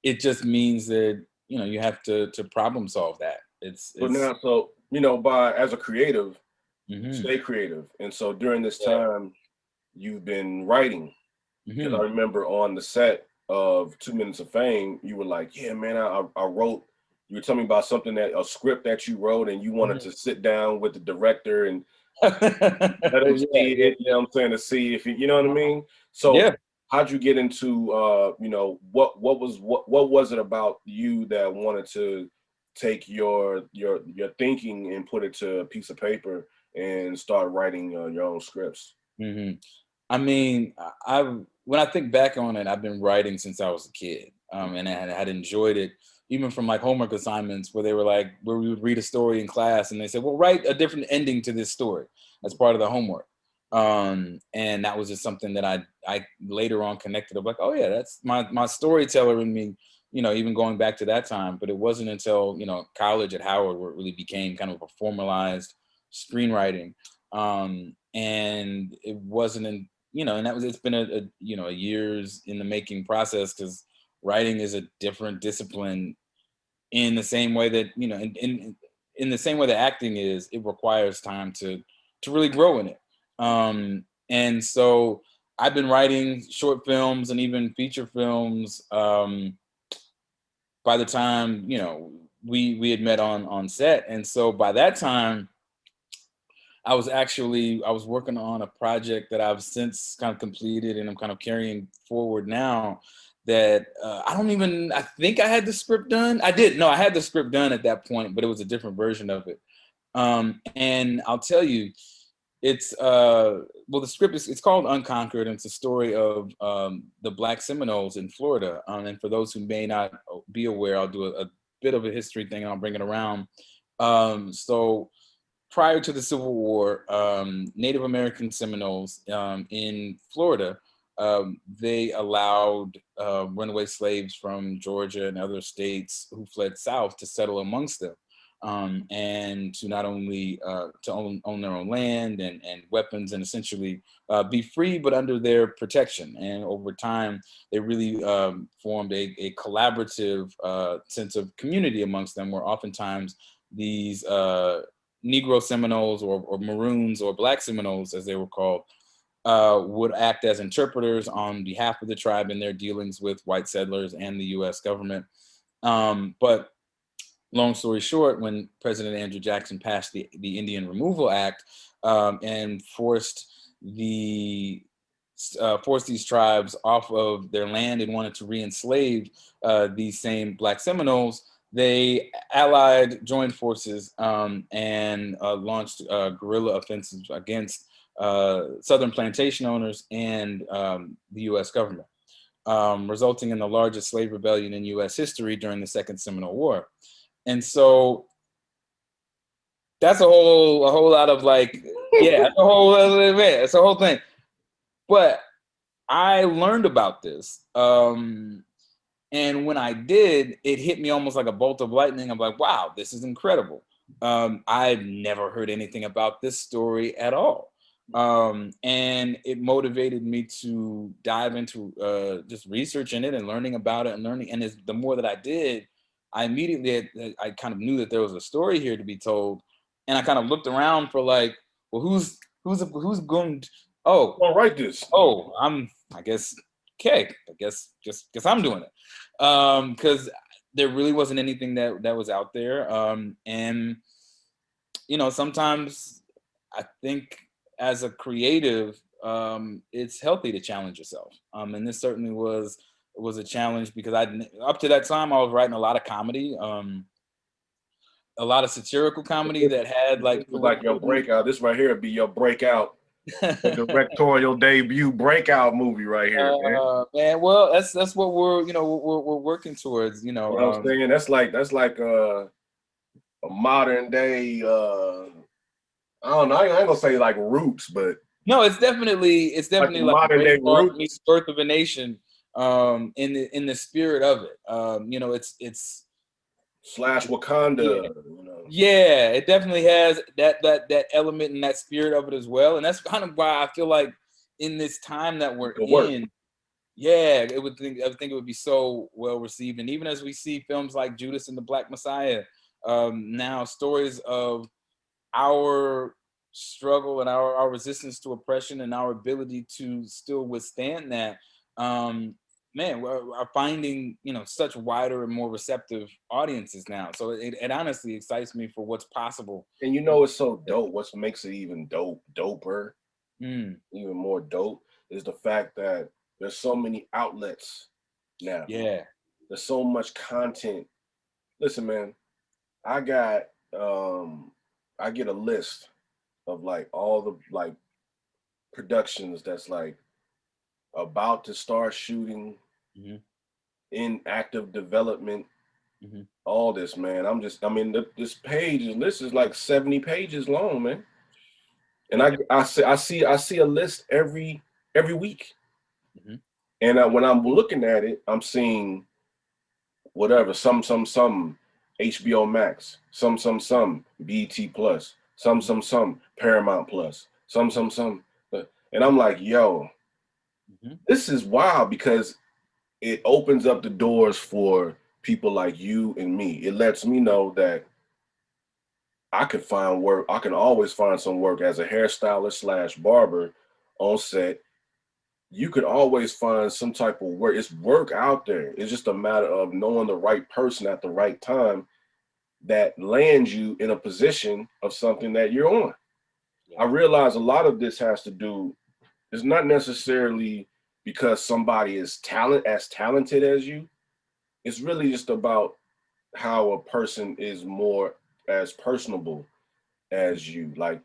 it just means that, you have to problem solve that. But It's now, so by as a creative, mhm, stay creative, and so during this yeah. time, you've been writing. Because I Mhm. remember on the set of 2 Minutes of Fame, you were like, "Yeah, man, I wrote." You were telling me about a script that you wrote, and you wanted Mhm. to sit down with the director and let him Yeah, see yeah, it. You know what I'm saying? To see if you know what I mean. So, yeah. how'd you get into what was it about you that wanted to take your thinking and put it to a piece of paper and start writing your own scripts? hmm I mean, when I think back on it, I've been writing since I was a kid, and I had enjoyed it, even from like homework assignments where they were like, where we would read a story in class, and they said, "Well, write a different ending to this story as part of the homework." And that was just something that I later on connected. I'm like, "Oh yeah, that's my storyteller in me." Even going back to that time, but it wasn't until college at Howard where it really became kind of a formalized screenwriting. And it wasn't in and it's been a years in the making process because writing is a different discipline in the same way that in the same way that acting is. It requires time to really grow in it. And so I've been writing short films and even feature films by the time we had met on set. And so by that time I was working on a project that I've since kind of completed and I'm kind of carrying forward now. That I think I had the script done. I did. No, I had the script done at that point, but it was a different version of it. And I'll tell you, it's well, the script is, it's called Unconquered, and it's a story of the Black Seminoles in Florida. And for those who may not be aware, I'll do a bit of a history thing and I'll bring it around. So prior to the Civil War, Native American Seminoles in Florida, they allowed runaway slaves from Georgia and other states who fled south to settle amongst them. and to not only to own their own land and weapons and essentially be free, but under their protection. And over time, they really formed a collaborative sense of community amongst them, where oftentimes these Negro Seminoles or Maroons or Black Seminoles, as they were called, would act as interpreters on behalf of the tribe in their dealings with white settlers and the U.S. government. But long story short, when President Andrew Jackson passed the Indian Removal Act and forced these tribes off of their land and wanted to re-enslave these same Black Seminoles, they joined forces and launched guerrilla offensives against Southern plantation owners and the U.S. government, resulting in the largest slave rebellion in U.S. history during the Second Seminole War. And so that's a whole lot of like, yeah, it's a whole thing. But I learned about this. And when I did, it hit me almost like a bolt of lightning. I'm like, wow, this is incredible. I've never heard anything about this story at all. And it motivated me to dive into just researching it and learning about it and learning. And the more that I did, I immediately, I kind of knew that there was a story here to be told. And I kind of looked around for like, well, who's going to, I'll write this. I guess, okay, I guess I'm doing it. Because there really wasn't anything that was out there. And, you know, sometimes I think as a creative, it's healthy to challenge yourself. And this certainly was a challenge because up to that time I was writing a lot of comedy, a lot of satirical comedy that had like your breakout. This right here would be your breakout, the directorial debut breakout movie right here, man. Well, that's what we're working towards. You know what I'm saying? That's like a modern day. I don't know. I ain't gonna say like Roots, but no, it's definitely like modern day Roots, Birth of a Nation. In the spirit of it. You know, it's slash Wakanda. Yeah. You know. Yeah, it definitely has that element and that spirit of it as well. And that's kind of why I feel like in this time that we're in, yeah, I would think it would be so well received. And even as we see films like Judas and the Black Messiah, now stories of our struggle and our resistance to oppression and our ability to still withstand that, man, are finding, you know, such wider and more receptive audiences now. So it honestly excites me for what's possible. And you know, it's so dope. What makes it even doper, even more dope, is the fact that there's so many outlets now. Yeah, there's so much content. Listen, man, I get a list of like all the like productions that's like about to start shooting, in active development, all this, man. This list is like 70 pages long, man. And I see a list every week. And when I'm looking at it, I'm seeing whatever, some HBO Max, some BT Plus, some Paramount Plus, some. And I'm like, yo, this is wild because it opens up the doors for people like you and me. It lets me know that I could find work. I can always find some work as a hairstylist slash barber on set. You could always find some type of work. It's work out there. It's just a matter of knowing the right person at the right time that lands you in a position of something that you're on. I realize a lot of this has to do, it's not necessarily because somebody is talented as you. It's really just about how a person is more as personable as you. Like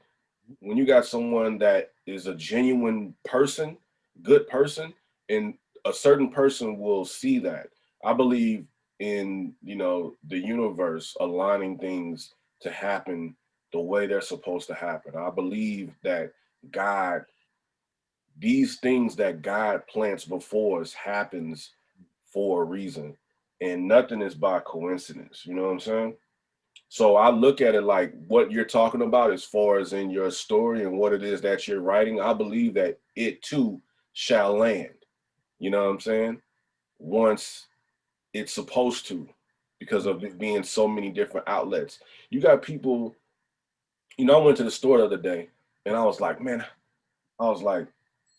when you got someone that is a genuine person, good person, and a certain person will see that. I believe in, the universe aligning things to happen the way they're supposed to happen. I believe that God, these things that God plants before us happens for a reason, and nothing is by coincidence. You know what I'm saying? So I look at it like what you're talking about as far as in your story and what it is that you're writing. I believe that it too shall land. You know what I'm saying? Once it's supposed to, because of it being so many different outlets. You got people, I went to the store the other day and I was like, man, I was like,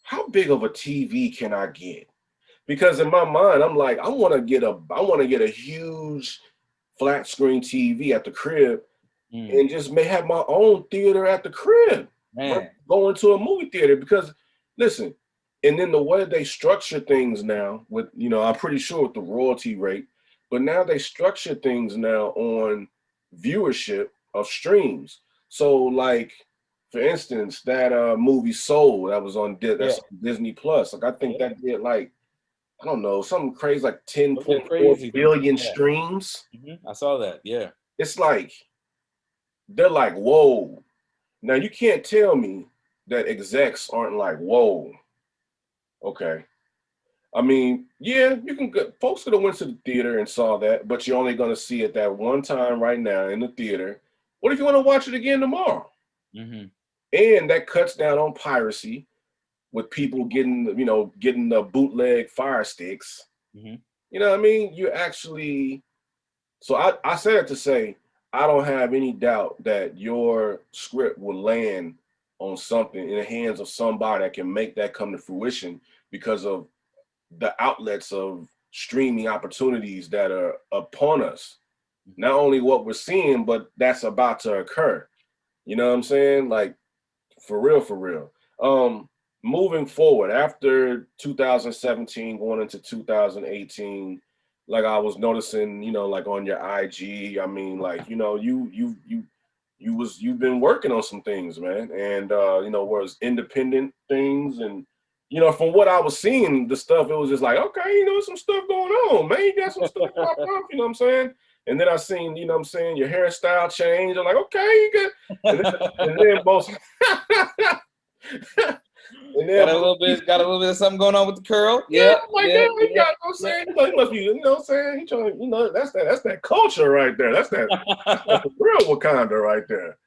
how big of a TV can I get? Because in my mind, I'm like, I want to get a huge flat screen TV at the crib and just may have my own theater at the crib. Man. Going to a movie theater because listen, and then the way they structure things now with, I'm pretty sure with the royalty rate, but now they structure things now on viewership of streams. So like for instance, that movie Soul that was on that's on Disney Plus. Like I think that did like I don't know, something crazy like 10.4 crazy. billion streams. I saw that. Yeah. It's like they're like, whoa. Now you can't tell me that execs aren't like, whoa, okay. I mean, yeah, you can go, folks could have went to the theater and saw that, but you're only gonna see it that one time right now in the theater. What if you want to watch it again tomorrow? And that cuts down on piracy with people getting the bootleg fire sticks. You know what I mean? You actually so I said it to say I don't have any doubt that your script will land on something in the hands of somebody that can make that come to fruition because of the outlets of streaming opportunities that are upon us. Not only what we're seeing, but that's about to occur. You know what I'm saying? Like for real, for real. Moving forward after 2017, going into 2018, like I was noticing, like on your IG, I mean, like, you've been working on some things, man, and whereas independent things and from what I was seeing, the stuff, it was just like, okay, some stuff going on, man. You got some stuff popped up, you know what I'm saying? And then I seen, you know what I'm saying, your hairstyle change. I'm like, okay, you good. And then most and then Got a little bit of something going on with the curl. yeah, like that, he got, I'm saying, he must be, what I'm saying, he trying, that's that culture right there. That's the real Wakanda right there.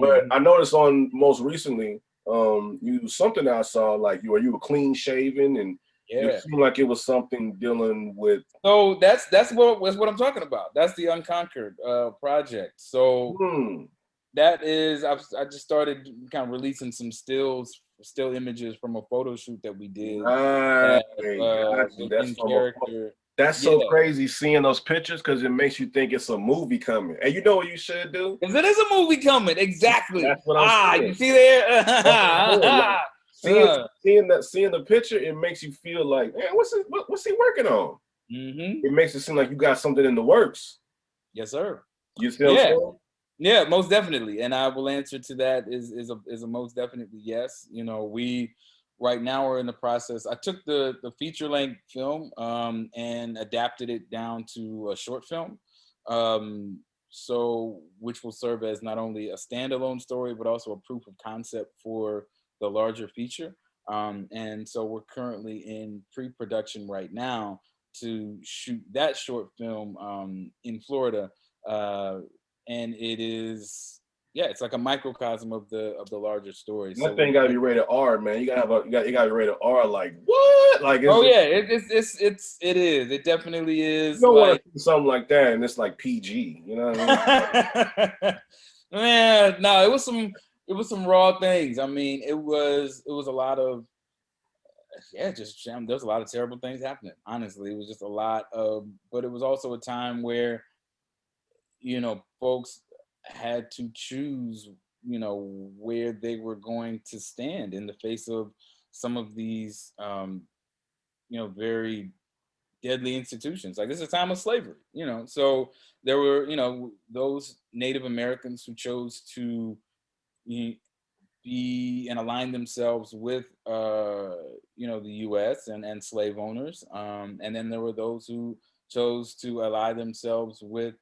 But I noticed on most recently, you something that I saw like you were clean shaven and it seemed like it was something dealing with. So that's what I'm talking about. That's the Unconquered project. So that is I just started kind of releasing some still images from a photo shoot that we did. Right, Within character. That's so crazy seeing those pictures because it makes you think it's a movie coming. And you know what you should do? Because it is a movie coming, exactly. That's what I'm saying. You see there? Seeing the picture, it makes you feel like, man, what's he working on? It makes it seem like you got something in the works. Yes, sir. You see what I'm saying? Yeah, most definitely. And I will answer to that is a most definitely yes. We right now we're in the process. I took the feature length film and adapted it down to a short film. So which will serve as not only a standalone story, but also a proof of concept for the larger feature. And so we're currently in pre-production right now to shoot that short film in Florida. And it is, it's like a microcosm of the larger story. That thing gotta be rated R, man. You gotta be rated R. Like what? Like it is. It definitely is. You don't want to do something like that, and it's like PG. You know what I mean? Man, no, it was some raw things. I mean, it was a lot of there's a lot of terrible things happening. Honestly, it was just a lot of, but it was also a time where folks had to choose, where they were going to stand in the face of some of these, very deadly institutions. Like this is a time of slavery, So there were, those Native Americans who chose to be and align themselves with, the U.S. and slave owners. And then there were those who chose to ally themselves with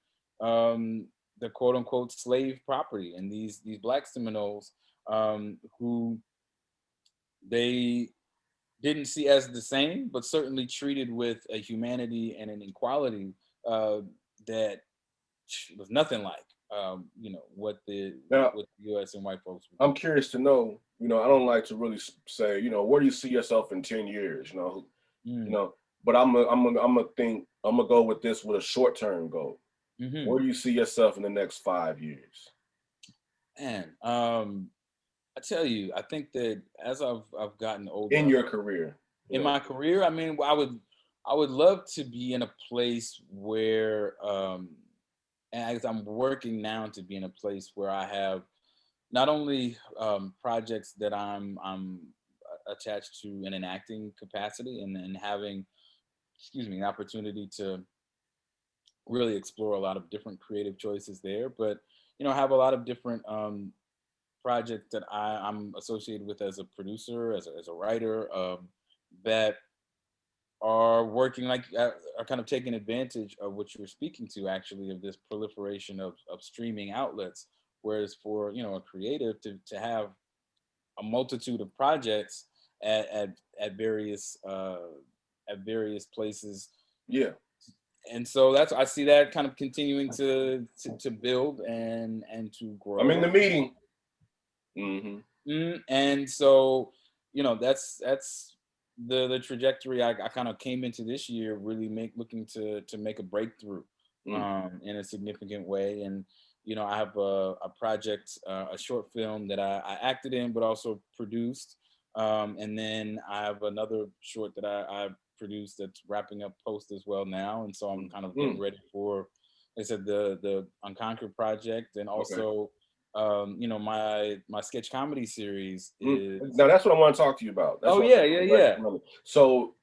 the quote unquote slave property and these Black Seminoles who they didn't see as the same, but certainly treated with a humanity and an equality that was nothing like what the Now, U.S. and white folks would I'm do. curious to know. I don't like to really say. Where do you see yourself in 10 years? You Mm. know. But I'm gonna think. I'm gonna go with this with a short term goal. Hmm. Where do you see yourself in the next 5 years And I tell you, I think that as I've gotten older, in your career? in Yeah. my career, I mean, I would love to be in a place where, and as I'm working now to be in a place where I have not only projects that I'm attached to in an acting capacity, and having, excuse me, an opportunity to really explore a lot of different creative choices there, but have a lot of different projects that I'm associated with as a producer, as a writer, that are working like are kind of taking advantage of what you were speaking to, actually, of this proliferation of streaming outlets. Whereas for a creative to have a multitude of projects at at various places, Yeah. and so that's, I see that kind of continuing to build and to I'm in the grow. meeting. Mm-hmm. And so, that's the trajectory I kind of came into this year, really looking to make a breakthrough Mm. in a significant way. And I have a project, a short film that I acted in, but also produced. And then I have another short that I produced that's wrapping up post as well now. And so I'm kind of getting Mm. ready for, like I said, the Unconquered project, and Okay. also my sketch comedy series Mm. is. Now that's what I want to talk to you about. That's Oh what yeah, yeah, yeah. So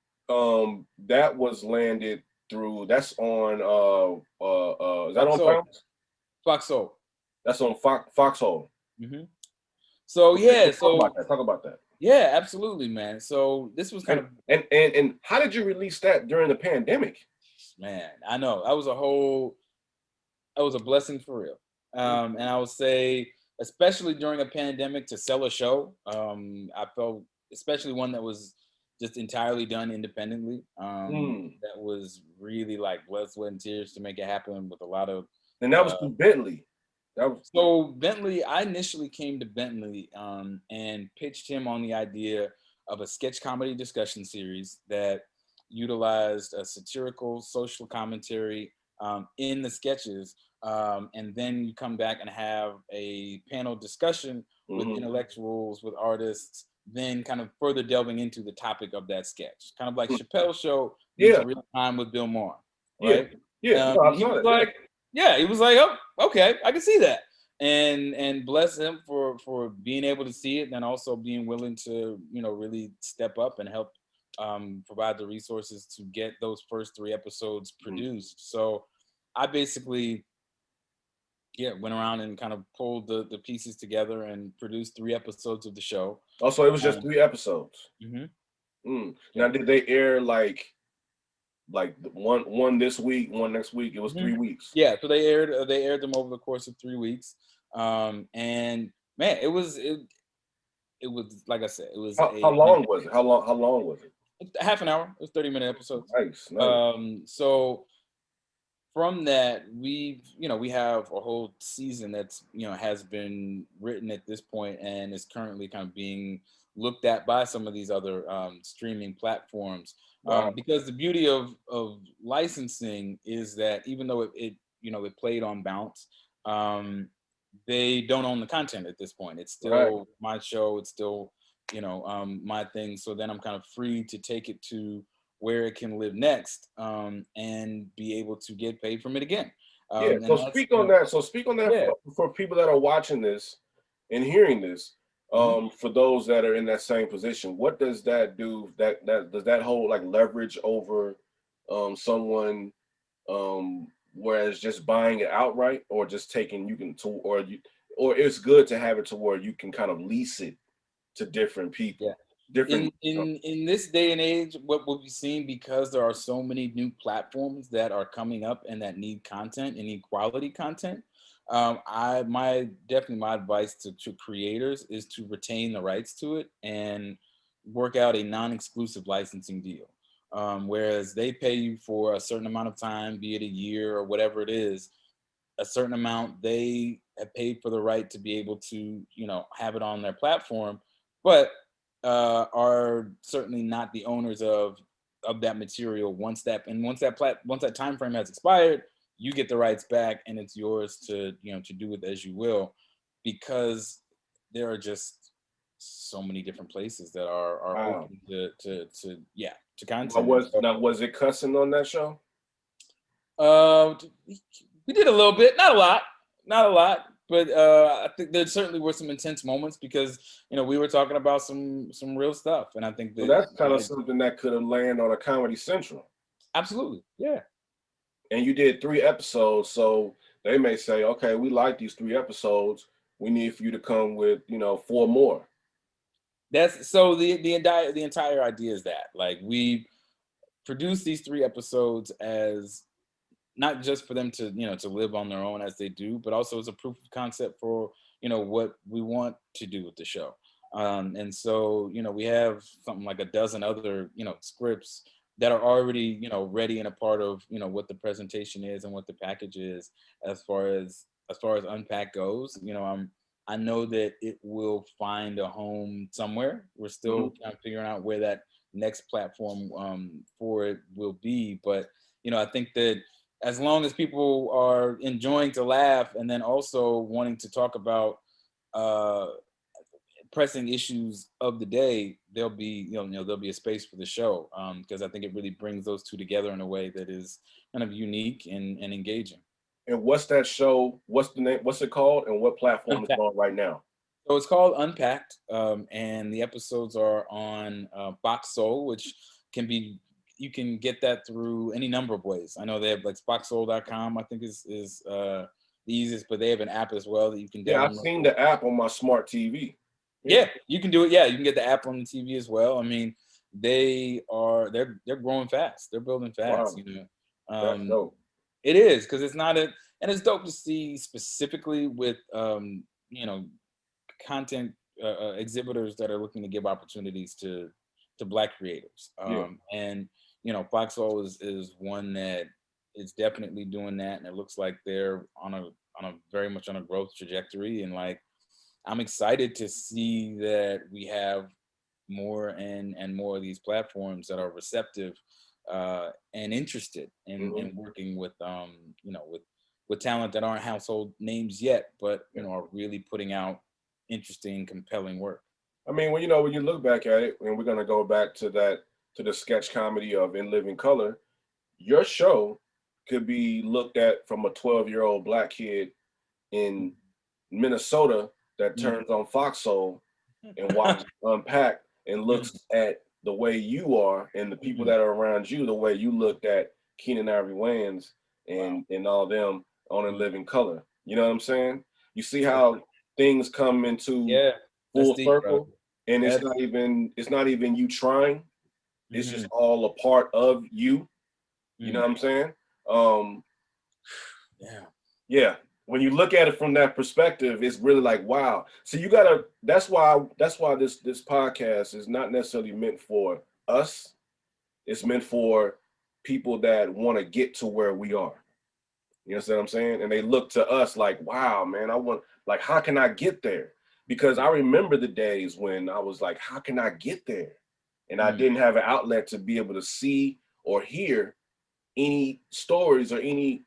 that was landed through, that's on is that on Foxhole, Pounce? Foxhole. That's on Foxhole. Hmm. So Okay, yeah, so talk about so that. Talk about that. yeah, absolutely, man. So this was kind And of, and how did you release that during the pandemic? man, I know that was a blessing for real. And I would say, especially during a pandemic, to sell a show, I felt, especially one that was just entirely done independently, Mm. that was really like blood, sweat, and tears to make it happen, with a lot of. And that was Uh, through Bentley. That was so Bentley, I initially came to Bentley and pitched him on the idea of a sketch comedy discussion series that utilized a satirical social commentary in the sketches, and then you come back and have a panel discussion with mm-hmm. intellectuals, with artists, then kind of further delving into the topic of that sketch, kind of like Chappelle's Show meets Yeah, Real Time with Bill Maher, yeah, right? yeah. No, I He saw was that. Yeah. like, yeah, he was like, oh, okay, I can see that, and bless him for being able to see it, and also being willing to really step up and help provide the resources to get those first 3 episodes Mm. produced. So I basically, yeah, went around and kind of pulled the pieces together and produced 3 episodes of the show. Also, it was just um, 3 episodes. mhm, Mm. yeah. Now, did they air like one this week, one next week? It was Mhm. 3 weeks. Yeah, so they aired them over the course of 3 weeks. And man, it was, like I said, it was How long was it? How long was it? a half an hour. It was 30-minute episodes. Nice, nice. So from that, we have a whole season that's has been written at this point, and is currently kind of being looked at by some of these other streaming platforms. Wow. Because the beauty of licensing is that, even though it played on Bounce, um, they don't own the content at this point. It's Right. still my show. It's still my thing. So then I'm kind of free to take it to where it can live next, and be able to get paid from it again. Yeah. And So that's speak on that. So speak on that yeah. for people that are watching this and hearing this. Mhm. For those that are in that same position, what does that do? That does that hold like leverage over someone, whereas just buying it outright, or just taking, you can to or you or it's good to have it to where you can kind of lease it to different Yeah. people, In different. in in this day and age, what we've seen, because there are so many new platforms that are coming up and that need content and need quality content. Definitely my advice to creators is to retain the rights to it and work out a non-exclusive licensing deal. Whereas they pay you for a certain amount of time, be it a year or whatever it is, a certain amount. They have paid for the right to be able to, have it on their platform, but are certainly not the owners of that material. Once that time frame has expired, you get the rights back, and it's yours to do with as you will, because there are just so many different places that are Wow. open to Now content. was now was it cussing on that show? Uh, we did a little bit, not a lot, but I think there certainly were some intense moments because we were talking about some real stuff, and I think So that that's kind of something that could have landed on a Comedy Central. absolutely, yeah. And you did 3 episodes, so they may say, okay, we like these 3 episodes. We need for you to come with, 4 more. That's so the entire idea is that like we produce these 3 episodes as not just for them to live on their own as they do, but also as a proof of concept for what we want to do with the show. And so we have something like a dozen other scripts that are already ready and a part of what the presentation is and what the package is as far as Unpack goes. I know that it will find a home somewhere. We're still Mhm. kind of figuring out where that next platform for it will be, but I think that as long as people are enjoying to laugh and then also wanting to talk about uh, pressing issues of the day, there'll be a space for the show, because I think it really brings those two together in a way that is kind of unique and engaging. And what's that show? What's the name? What's it called? And what platform is it Unpacked. on right now? So it's called Unpacked, and the episodes are on Box Soul, which can be you can get that through any number of ways. I know they have like boxsoul.com, I think is the easiest, but they have an app as well that you can Yeah, I've download. seen the app on my smart TV. Yeah. Yeah, you can do it. Yeah, you can get the app on the TV as well. I mean, they're growing fast. They're building fast. Wow, that's dope. It is because it's not a and it's dope to see specifically with you know content exhibitors that are looking to give opportunities to Black creators. Yeah. And Foxhole is one that is definitely doing that, and it looks like they're on a very much on a growth trajectory. And like I'm excited to see that we have more and more of these platforms that are receptive and interested Hmm. in working with with talent that aren't household names yet, but Yeah. are really putting out interesting, compelling work. I mean, when you look back at it, and we're gonna go back to the sketch comedy of In Living Color, your show could be looked at from a 12-year-old Black kid in Minnesota that Mhm. turns on Foxhole and watches Unpack and looks at the way you are and the people Mhm. that are around you the way you looked at Keenan Ivory Wayans Wow. and all them on In Mhm. Living Color. You know what I'm saying? You see how things come into Yeah, that's full deep, bro. circle, and it's That's not even you trying. It's just mhm. all a part of you. You know Mm. what I'm saying? Um, Yeah. yeah. When you look at it from that perspective, it's really like, wow. So you gotta. That's why this podcast is not necessarily meant for us. It's meant for people that want to get to where we are. You understand what I'm saying? And they look to us like, wow, man, I want, like, how can I get there? Because I remember the days when I was like, how can I get there? And I Mm. didn't have an outlet to be able to see or hear any stories or any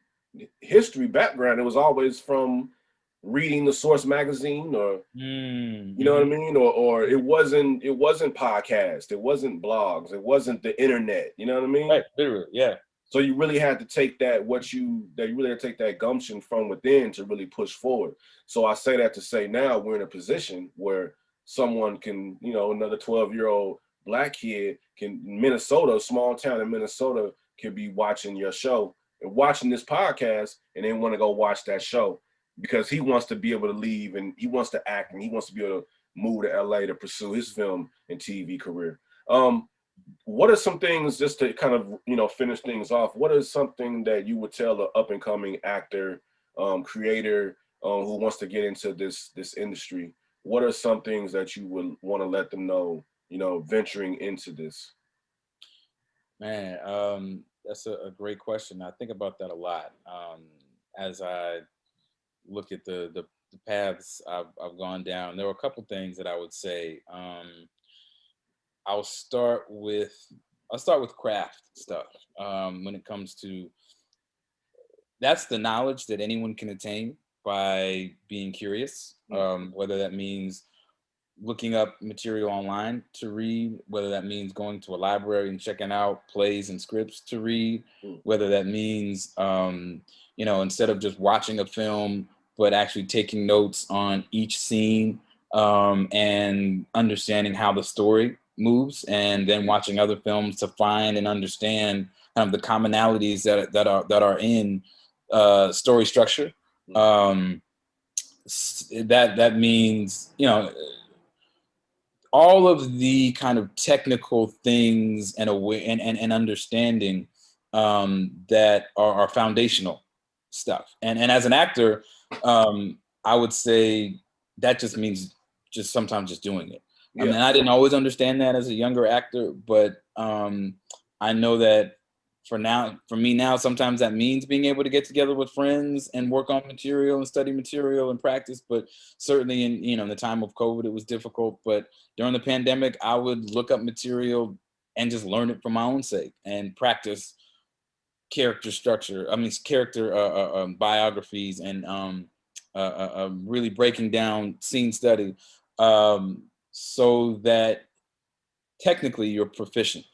history background. It was always from reading the Source magazine, or Mm. you know what I Mhm. mean, or it wasn't podcast, it wasn't blogs, it wasn't the internet. You know what I mean? Right. Literally. Yeah. So you really had to take you really had to take that gumption from within to really push forward. So I say that to say now we're in a position where someone can, another 12-year-old Black kid can Minnesota, small town in Minnesota, can be watching your show and watching this podcast and then want to go watch that show because he wants to be able to leave and he wants to act and he wants to be able to move to LA to pursue his film and TV career. What are some things, just to kind of finish things off, what is something that you would tell an up and coming actor, creator, who wants to get into this industry? What are some things that you would want to let them know, venturing into this? Man, that's a great question. I think about that a lot as I look at the paths I've gone down, there were a couple things that I would say. I'll start with craft stuff. When it comes to, that's the knowledge that anyone can attain by being curious. Whether that means looking up material online to read, whether that means going to a library and checking out plays and scripts to read, whether that means, instead of just watching a film, but actually taking notes on each scene, and understanding how the story moves, and then watching other films to find and understand kind of the commonalities that are in story structure. That means, all of the kind of technical things and understanding, that are foundational stuff. And as an actor, I would say that just means just sometimes just doing it. I mean, I didn't always understand that as a younger actor, but I know that for me now, sometimes that means being able to get together with friends and work on material and study material and practice. But certainly in the time of COVID, it was difficult. But during the pandemic, I would look up material and just learn it for my own sake and practice character structure. I mean, character biographies, and really breaking down scene study, so that technically you're proficient.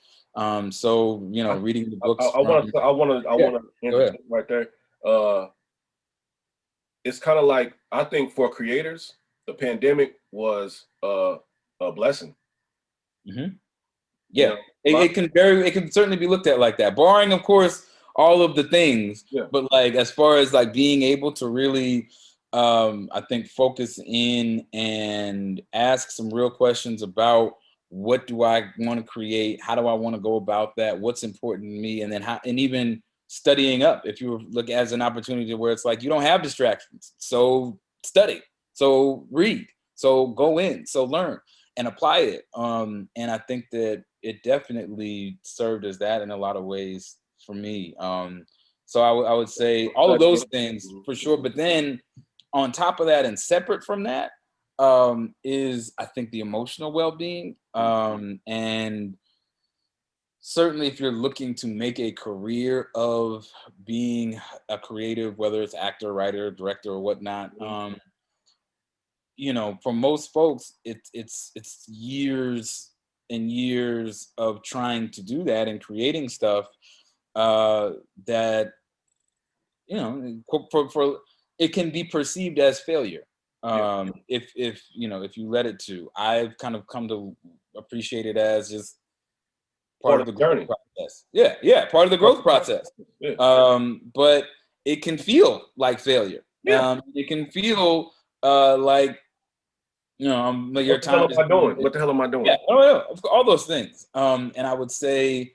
So reading the books. I want to interject right there. It's kind of like, I think for creators, the pandemic was a blessing. Mm-hmm. Yeah, it can certainly be looked at like that, barring, of course, all of the things. Yeah. But like, as far as like being able to really, I think, focus in and ask some real questions about what do I want to create, how do I want to go about that, what's important to me, and then how, and even studying up. If you look as an opportunity where it's like you don't have distractions, so study, so read, so go in, so learn and apply it. And I think that it definitely served as that in a lot of ways for me. So I would say all of those things for sure. But then on top of that and separate from that, is, I think, the emotional well-being. And certainly if you're looking to make a career of being a creative, whether it's actor, writer, director, or whatnot, for most folks, it's years and years of trying to do that and creating stuff, that for it can be perceived as failure, if you let it to. I've kind of come to appreciate it as just part of the growth process. Yeah, part of the growth process. But it can feel like failure. It can feel like, your time. What the hell am I doing? Yeah, all those things. And I would say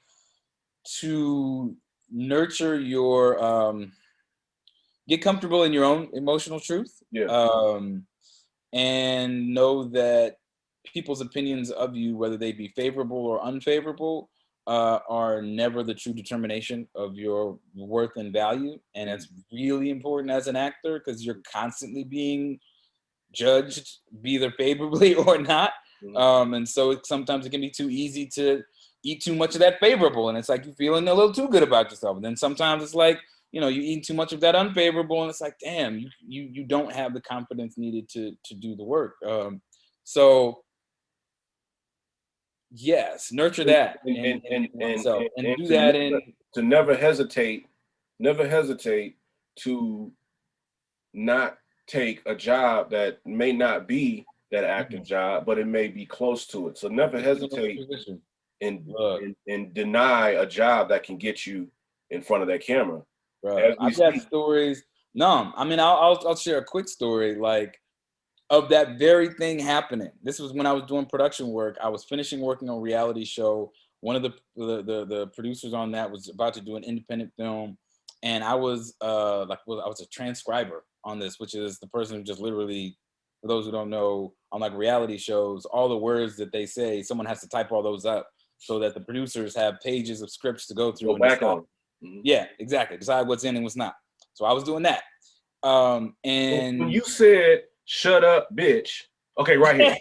to nurture your, get comfortable in your own emotional truth. And know that people's opinions of you, whether they be favorable or unfavorable, are never the true determination of your worth and value. And it's really important as an actor, because you're constantly being judged, be either favorably or not. And so sometimes it can be too easy to eat too much of that favorable, and it's like you're feeling a little too good about yourself. And then sometimes it's like, you eat too much of that unfavorable, and it's like, damn, you don't have the confidence needed to do the work. So yes, nurture that and do that, and to never hesitate to not take a job that may not be that active job, but it may be close to it. So never hesitate and deny a job that can get you in front of that camera. Bro, I've got stories. No, I mean, I'll share a quick story, like, of that very thing happening. This was when I was doing production work. I was finishing working on a reality show. One of the producers on that was about to do an independent film, and I was I was a transcriber on this, which is the person who just literally, for those who don't know, on like reality shows, all the words that they say, someone has to type all those up so that the producers have pages of scripts to go through. Go back on. Yeah, exactly. Decide what's in and what's not. So I was doing that. And when you said "shut up, bitch," okay, right here.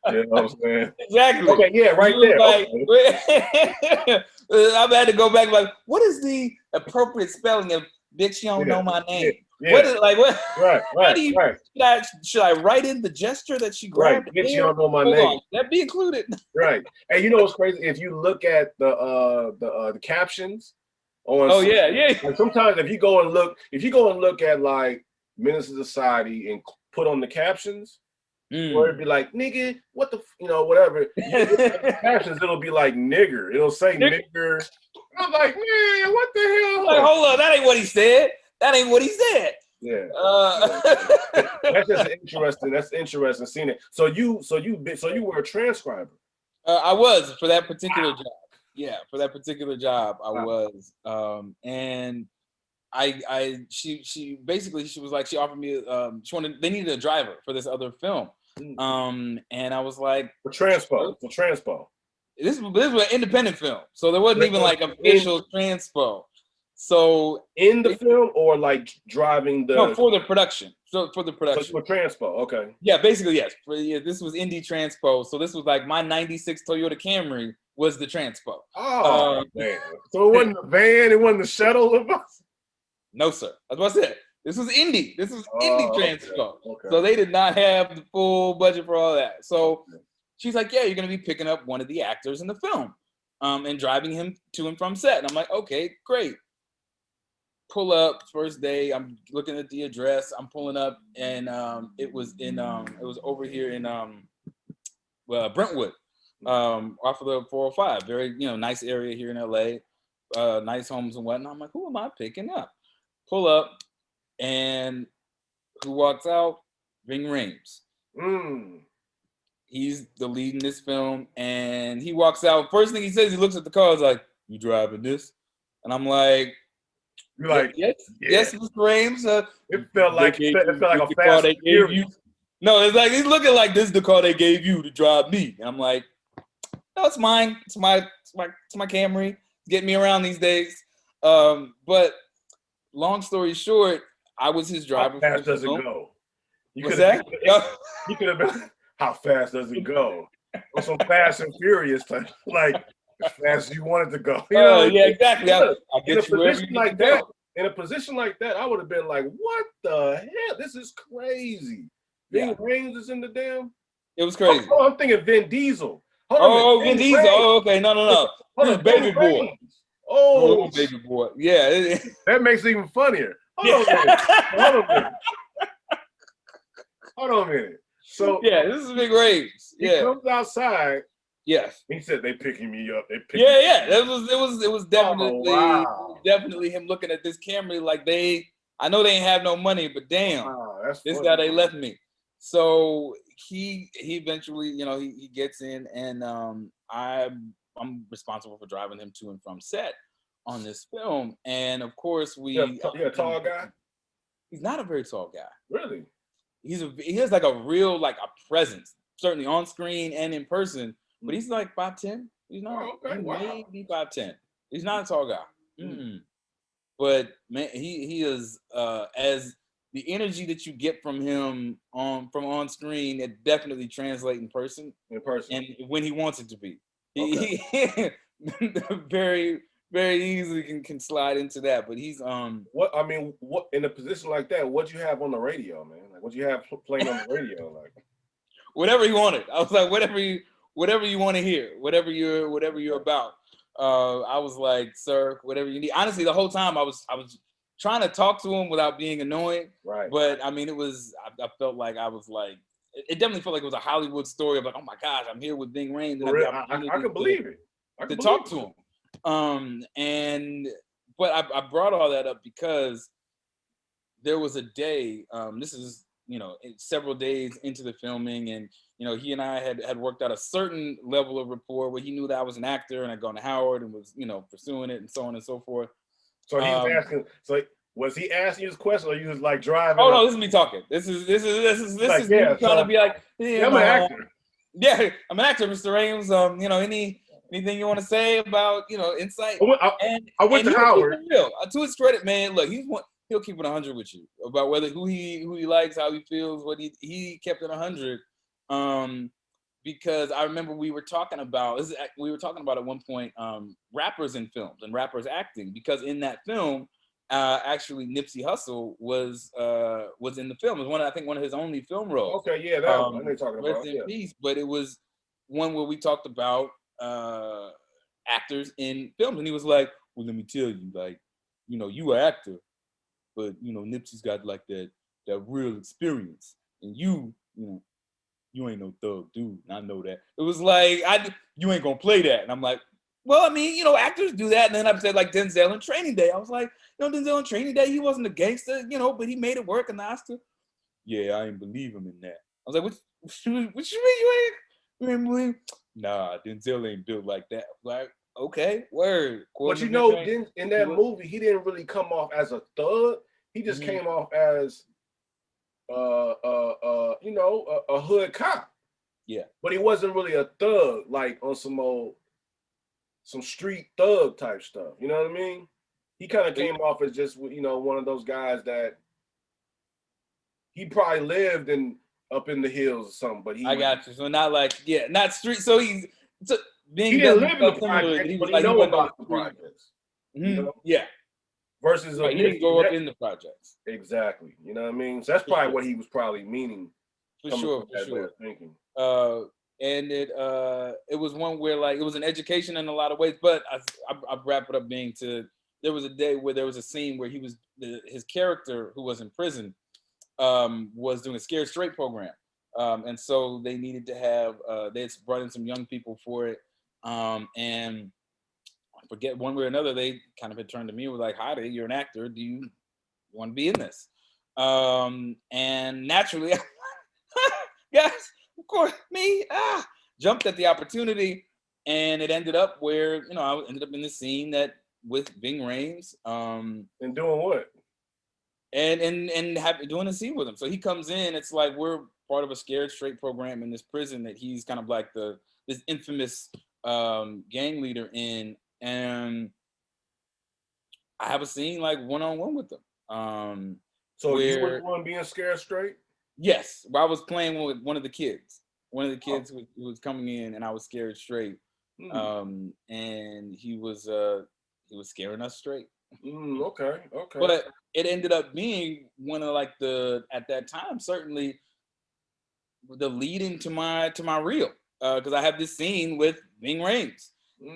You know what I'm saying? Exactly. Okay, yeah, right there. Like, Okay. I've had to go back like, what is the appropriate spelling of "bitch"? You don't know my name. Yeah. What is like what? Right. How do you? Should I write in the gesture that she grabbed? Right. Bitch, you don't know my Hold name. on, that be included. Right. And you know what's crazy? If you look at the captions on, Oh yeah. like sometimes if you go and look at like Menace to Society and put on the captions. Or it'd be like, nigga, what the, whatever. The captions, it'll be like nigger. It'll say nigger. I'm like, man, what the hell? Like, hold on, that ain't what he said. That ain't what he said. Yeah. That's just interesting. That's interesting seeing it. So you were a transcriber. I was for that particular job. Yeah, for that particular job, I was. And she basically was like, she offered me they needed a driver for this other film. And I was like, for transpo. This was an independent film, so there wasn't even like official transpo. So in the film or like driving the no, for the production. So for the production. So for transpo, okay. Yeah, basically yes. This was indie transpo. So this was like my '96 Toyota Camry was the transpo. Oh man! So it wasn't the van, it wasn't the shuttle. No, sir. That's what I said. This was indie. This was indie transpo. Okay. So they did not have the full budget for all that. So she's like, yeah, you're going to be picking up one of the actors in the film and driving him to and from set. And I'm like, okay, great. Pull up first day. I'm looking at the address. I'm pulling up, and it was over here in Brentwood, off of the 405. Very nice area here in LA. Nice homes and whatnot. I'm like, who am I picking up? Pull up, and who walks out? Ving Rhames. He's the lead in this film, and he walks out. First thing he says, he looks at the car. He's like, "You driving this?" And I'm like, "You're like, yes, Mr. Rhames." It felt like a car they gave you. No, it's like he's looking like, "This is the car they gave you to drive me." And I'm like, "No, it's mine. It's my Camry. It's getting me around these days." But long story short, I was his driver. How fast does it go? You could have been. How fast does it go? Or some Fast and Furious type, like as fast as you want it to go. Yeah, exactly. I'll get you wherever you like that. In a position like that, I would have been like, "What the hell? This is crazy." Ving Rhames is in the damn. It was crazy. Oh, I'm thinking Vin Diesel. Vin Diesel. Oh, okay. No. This is Baby Boy. Oh, Baby Boy. Yeah. That makes it even funnier. Hold on a minute. So this is Ving Rhames. He comes outside. Yes. He said they picking me up. It was definitely him looking at this Camry like I know they ain't have no money, but damn, this guy they left me. So he eventually, he gets in, and I'm responsible for driving him to and from set on this film. And of course you're a tall guy? He's not a very tall guy. Really? He has like a real a presence, certainly on screen and in person. But he's like 5'10". He's not. Maybe 5'10". He's not a tall guy. But man, he is as the energy that you get from him on screen, it definitely translates in person. And when he wants it to be, he very very easily can slide into that. But he's what in a position like that, what'd you have on the radio, man? Like what you have playing on the radio, like whatever he wanted. I was like, whatever you want to hear, whatever you're about. I was like, sir, whatever you need. Honestly, the whole time I was trying to talk to him without being annoying. Right. But I mean, I felt like I was like, it definitely felt like it was a Hollywood story of like, oh my gosh, I'm here with Ving Rhames. And I can believe it. To talk to him. But I brought all that up because there was a day, this is, several days into the filming, and, he and I had worked out a certain level of rapport where he knew that I was an actor and I'd gone to Howard and was, pursuing it and so on and so forth. So he was asking, was he asking you this question or you was like driving? Oh, no, this is me talking. This is me trying to be like, I'm an actor. Yeah, I'm an actor, Mr. Rhames. Anything you want to say about, insight? I went to he'll Howard. keep it real. To his credit, man, look, he'll keep it 100 with you about who he likes, how he feels, what he kept it 100. Because I remember we were talking about at one point rappers in films and rappers acting, because in that film, actually Nipsey Hussle was in the film. It was one of his only film roles. Okay, yeah, that one I know you're talking about. Rest in peace. But it was one where we talked about actors in films, and he was like, "Well, let me tell you, like, you an actor, but Nipsey's got like that real experience, and you ain't no thug dude. And I know that." It was like, you ain't gonna play that, and I'm like, well, I mean, actors do that. And then I said, like, Denzel in Training Day. I was like, Denzel in Training Day, he wasn't a gangster, but he made it work in the Oscar. Yeah, I ain't believe him in that. I was like, what you mean you ain't believe? Nah, Denzel ain't built like that. Like, okay, word. But in that movie, he didn't really come off as a thug. He just came off as a hood cop. Yeah. But he wasn't really a thug, like on some street thug type stuff. You know what I mean? He kind of came off as just, one of those guys that he probably lived up in the hills or something, but I got you. So not like, not street. So he didn't live in the projects, but he know about the projects. Yeah. Versus he didn't grow up in the projects. Exactly. You know what I mean? So that's probably what he was probably meaning. For sure. Thinking. And it was one where, like, it was an education in a lot of ways, but I wrap it up being there was a day where there was a scene where his character, who was in prison, was doing a Scared Straight program. And so they needed to have, they had brought in some young people for it. And I forget, one way or another, they kind of had turned to me and was like, "Heidi, you're an actor. Do you want to be in this?" And naturally, yes, of course, me, jumped at the opportunity. And it ended up where, I ended up in the scene with Ving Rhames. And doing what? And doing a scene with him. So he comes in, it's like we're part of a Scared Straight program in this prison that he's kind of like this infamous gang leader in. And I have a scene like one-on-one with them. So you were the one being Scared Straight? Yes, I was playing with one of the kids. One of the kids who was coming in, and I was scared straight. And he was scaring us straight. Okay. But it ended up being one of, like, at that time, certainly the leading to my reel, because I have this scene with Ving Rhames.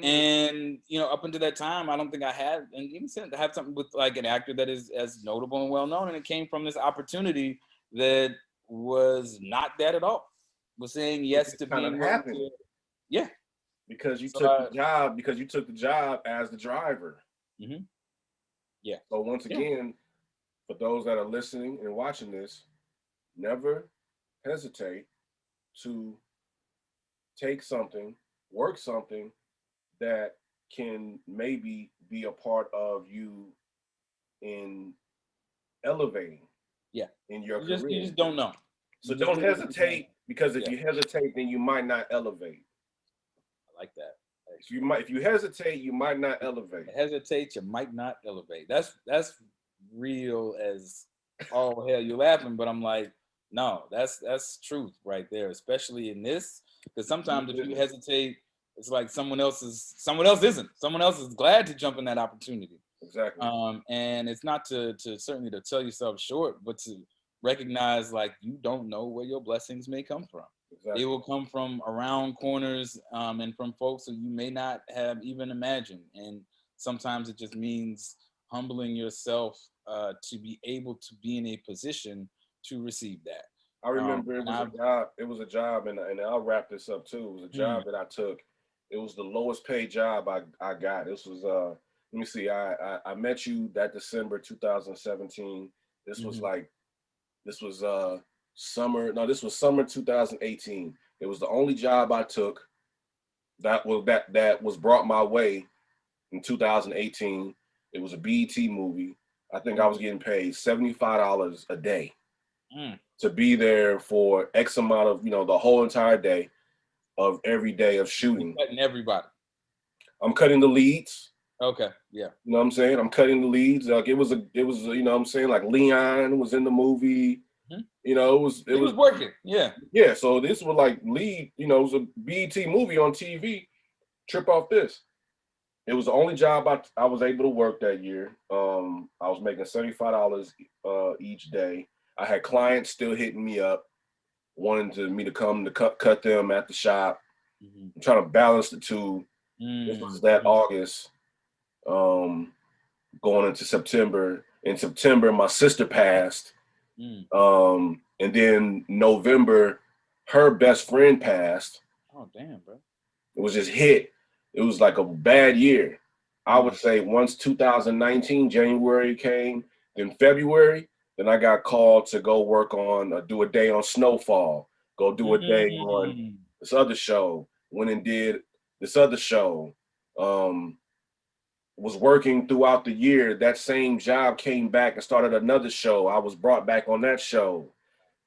And up until that time, I don't think I had, and even since, I have something with, like, an actor that is as notable and well known, and it came from this opportunity that was not that at all. Was saying yes to being happened. Yeah, because you took the job. Because you took the job as the driver. Yeah. So once again, for those that are listening and watching this, never hesitate to take something, work something that can maybe be a part of you in elevating. Yeah. In your career. You just don't know. So don't hesitate, because if you hesitate, then you might not elevate. I like that. If you hesitate, you might not elevate. Hesitate, you might not elevate. That's real as all hell. You're laughing, but I'm like, no, that's truth right there, especially in this. Because sometimes if you hesitate, it's like someone else isn't. Someone else is glad to jump in that opportunity. Exactly. And it's not to certainly to tell yourself short, but to recognize, like, you don't know where your blessings may come from. Exactly. They will come from around corners, and from folks who you may not have even imagined. And sometimes it just means humbling yourself to be able to be in a position to receive that. I remember it was a job, and I'll wrap this up too. It was a job that I took. It was the lowest paid job I got. This was let me see. I met you that December 2017. This was summer. No, this was summer 2018. It was the only job I took that was brought my way in 2018. It was a BET movie. I think I was getting paid $75 a day to be there for X amount of, the whole entire day of every day of shooting. Cutting everybody. I'm cutting the leads. Okay, yeah. You know what I'm saying? I'm cutting the leads. Like it was you know what I'm saying, like Leon was in the movie. Mm-hmm. You know, it was working. Yeah. Yeah, so this was like lead, you know, it was a BET movie on TV. Trip off this. It was the only job I was able to work that year. I was making $75 each day. I had clients still hitting me up, wanting me to come to cut them at the shop. Mm-hmm. I'm trying to balance the two. This was that August, going into September. In September, my sister passed. And then November, her best friend passed. Oh, damn, bro. It was just hit. It was like a bad year. I would say once 2019, January came, then February, then I got called to go work on, do a day on Snowfall, go do a day on this other show. Went and did this other show. Was working throughout the year. That same job came back and started another show. I was brought back on that show.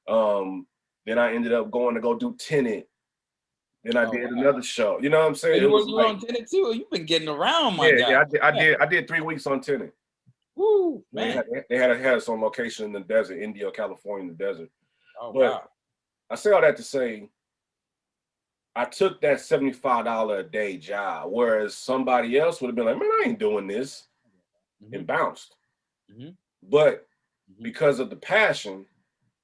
Then I ended up going to go do Tenet. Then I did another show. You know what I'm saying? You were on Tenet too? You've been getting around, my guy. Yeah, I did 3 weeks on Tenet. Woo, man. They had us on location in the desert, India, California, in the desert. Oh, but wow. I say all that to say, I took that $75 a day job, whereas somebody else would have been like, man, I ain't doing this, and bounced. But because of the passion,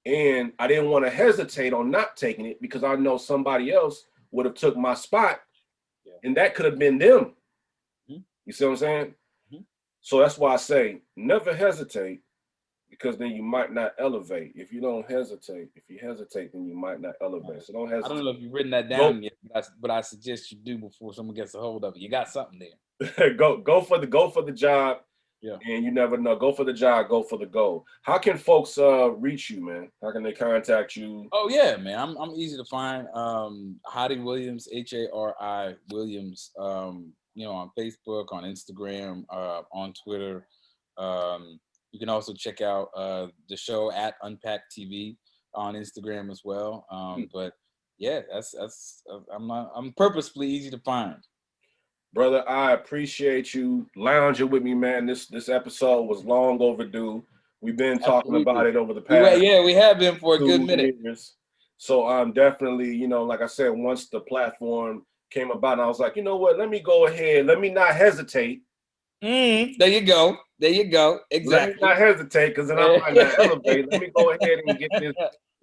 and I didn't want to hesitate on not taking it because I know somebody else would have took my spot, and that could have been them. You see what I'm saying? So that's why I say never hesitate, because then you might not elevate. If you don't hesitate, if you hesitate, then you might not elevate. So don't hesitate. I don't know if you've written that down yet, but I suggest you do before someone gets a hold of it. You got something there. go for the job. Yeah. And you never know. Go for the job, go for the goal. How can folks reach you, man? How can they contact you? Oh yeah, man. I'm easy to find. Hadi Williams, Hari Williams, you know, on Facebook, on Instagram, on Twitter. You can also check out the show at Unpacked TV on Instagram as well. But yeah, I'm purposefully easy to find. Brother, I appreciate you lounging with me, man. This episode was long overdue. We've been talking about it over the past. We have been for a good minute. Years. So I'm definitely, you know, like I said, once the platform came about, I was like, you know what? Let me go ahead. Let me not hesitate. There you go. There you go. Exactly. Let me not hesitate, because then I might not elevate. Let me go ahead and get this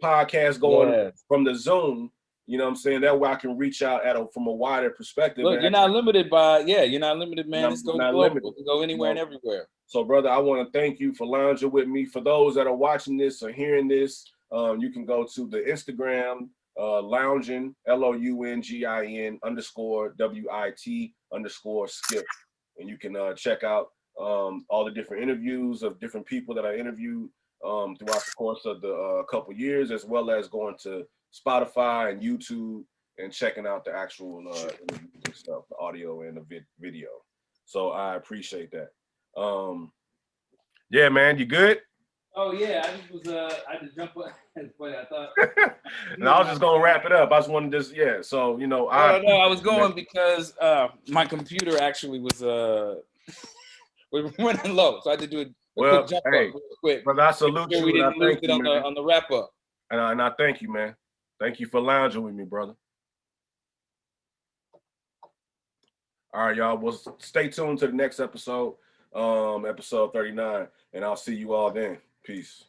podcast going from the Zoom. You know what I'm saying? That way I can reach out from a wider perspective. Look, you're not limited by, you're not limited, man. It's going global. You can go anywhere and everywhere. So, brother, I want to thank you for lounging with me. For those that are watching this or hearing this, you can go to the Instagram, Loungin, LOUNGIN _WIT_skip. And you can check out all the different interviews of different people that I interviewed throughout the course of the couple years, as well as going to Spotify and YouTube and checking out the actual interviews and stuff, the audio and the video. So I appreciate that. Yeah, man, you good? Oh yeah, I just was I just jumped up. It's funny, I thought. And I was just gonna wrap it up. I just wanted to so you know, I was going because my computer actually was was running low, so I had to do a quick jump up real quick. Brother, I salute you. We didn't lose it on the wrap up. And I thank you, man. Thank you for lounging with me, brother. All right, y'all. Well, stay tuned to the next episode, episode 39, and I'll see you all then. Peace.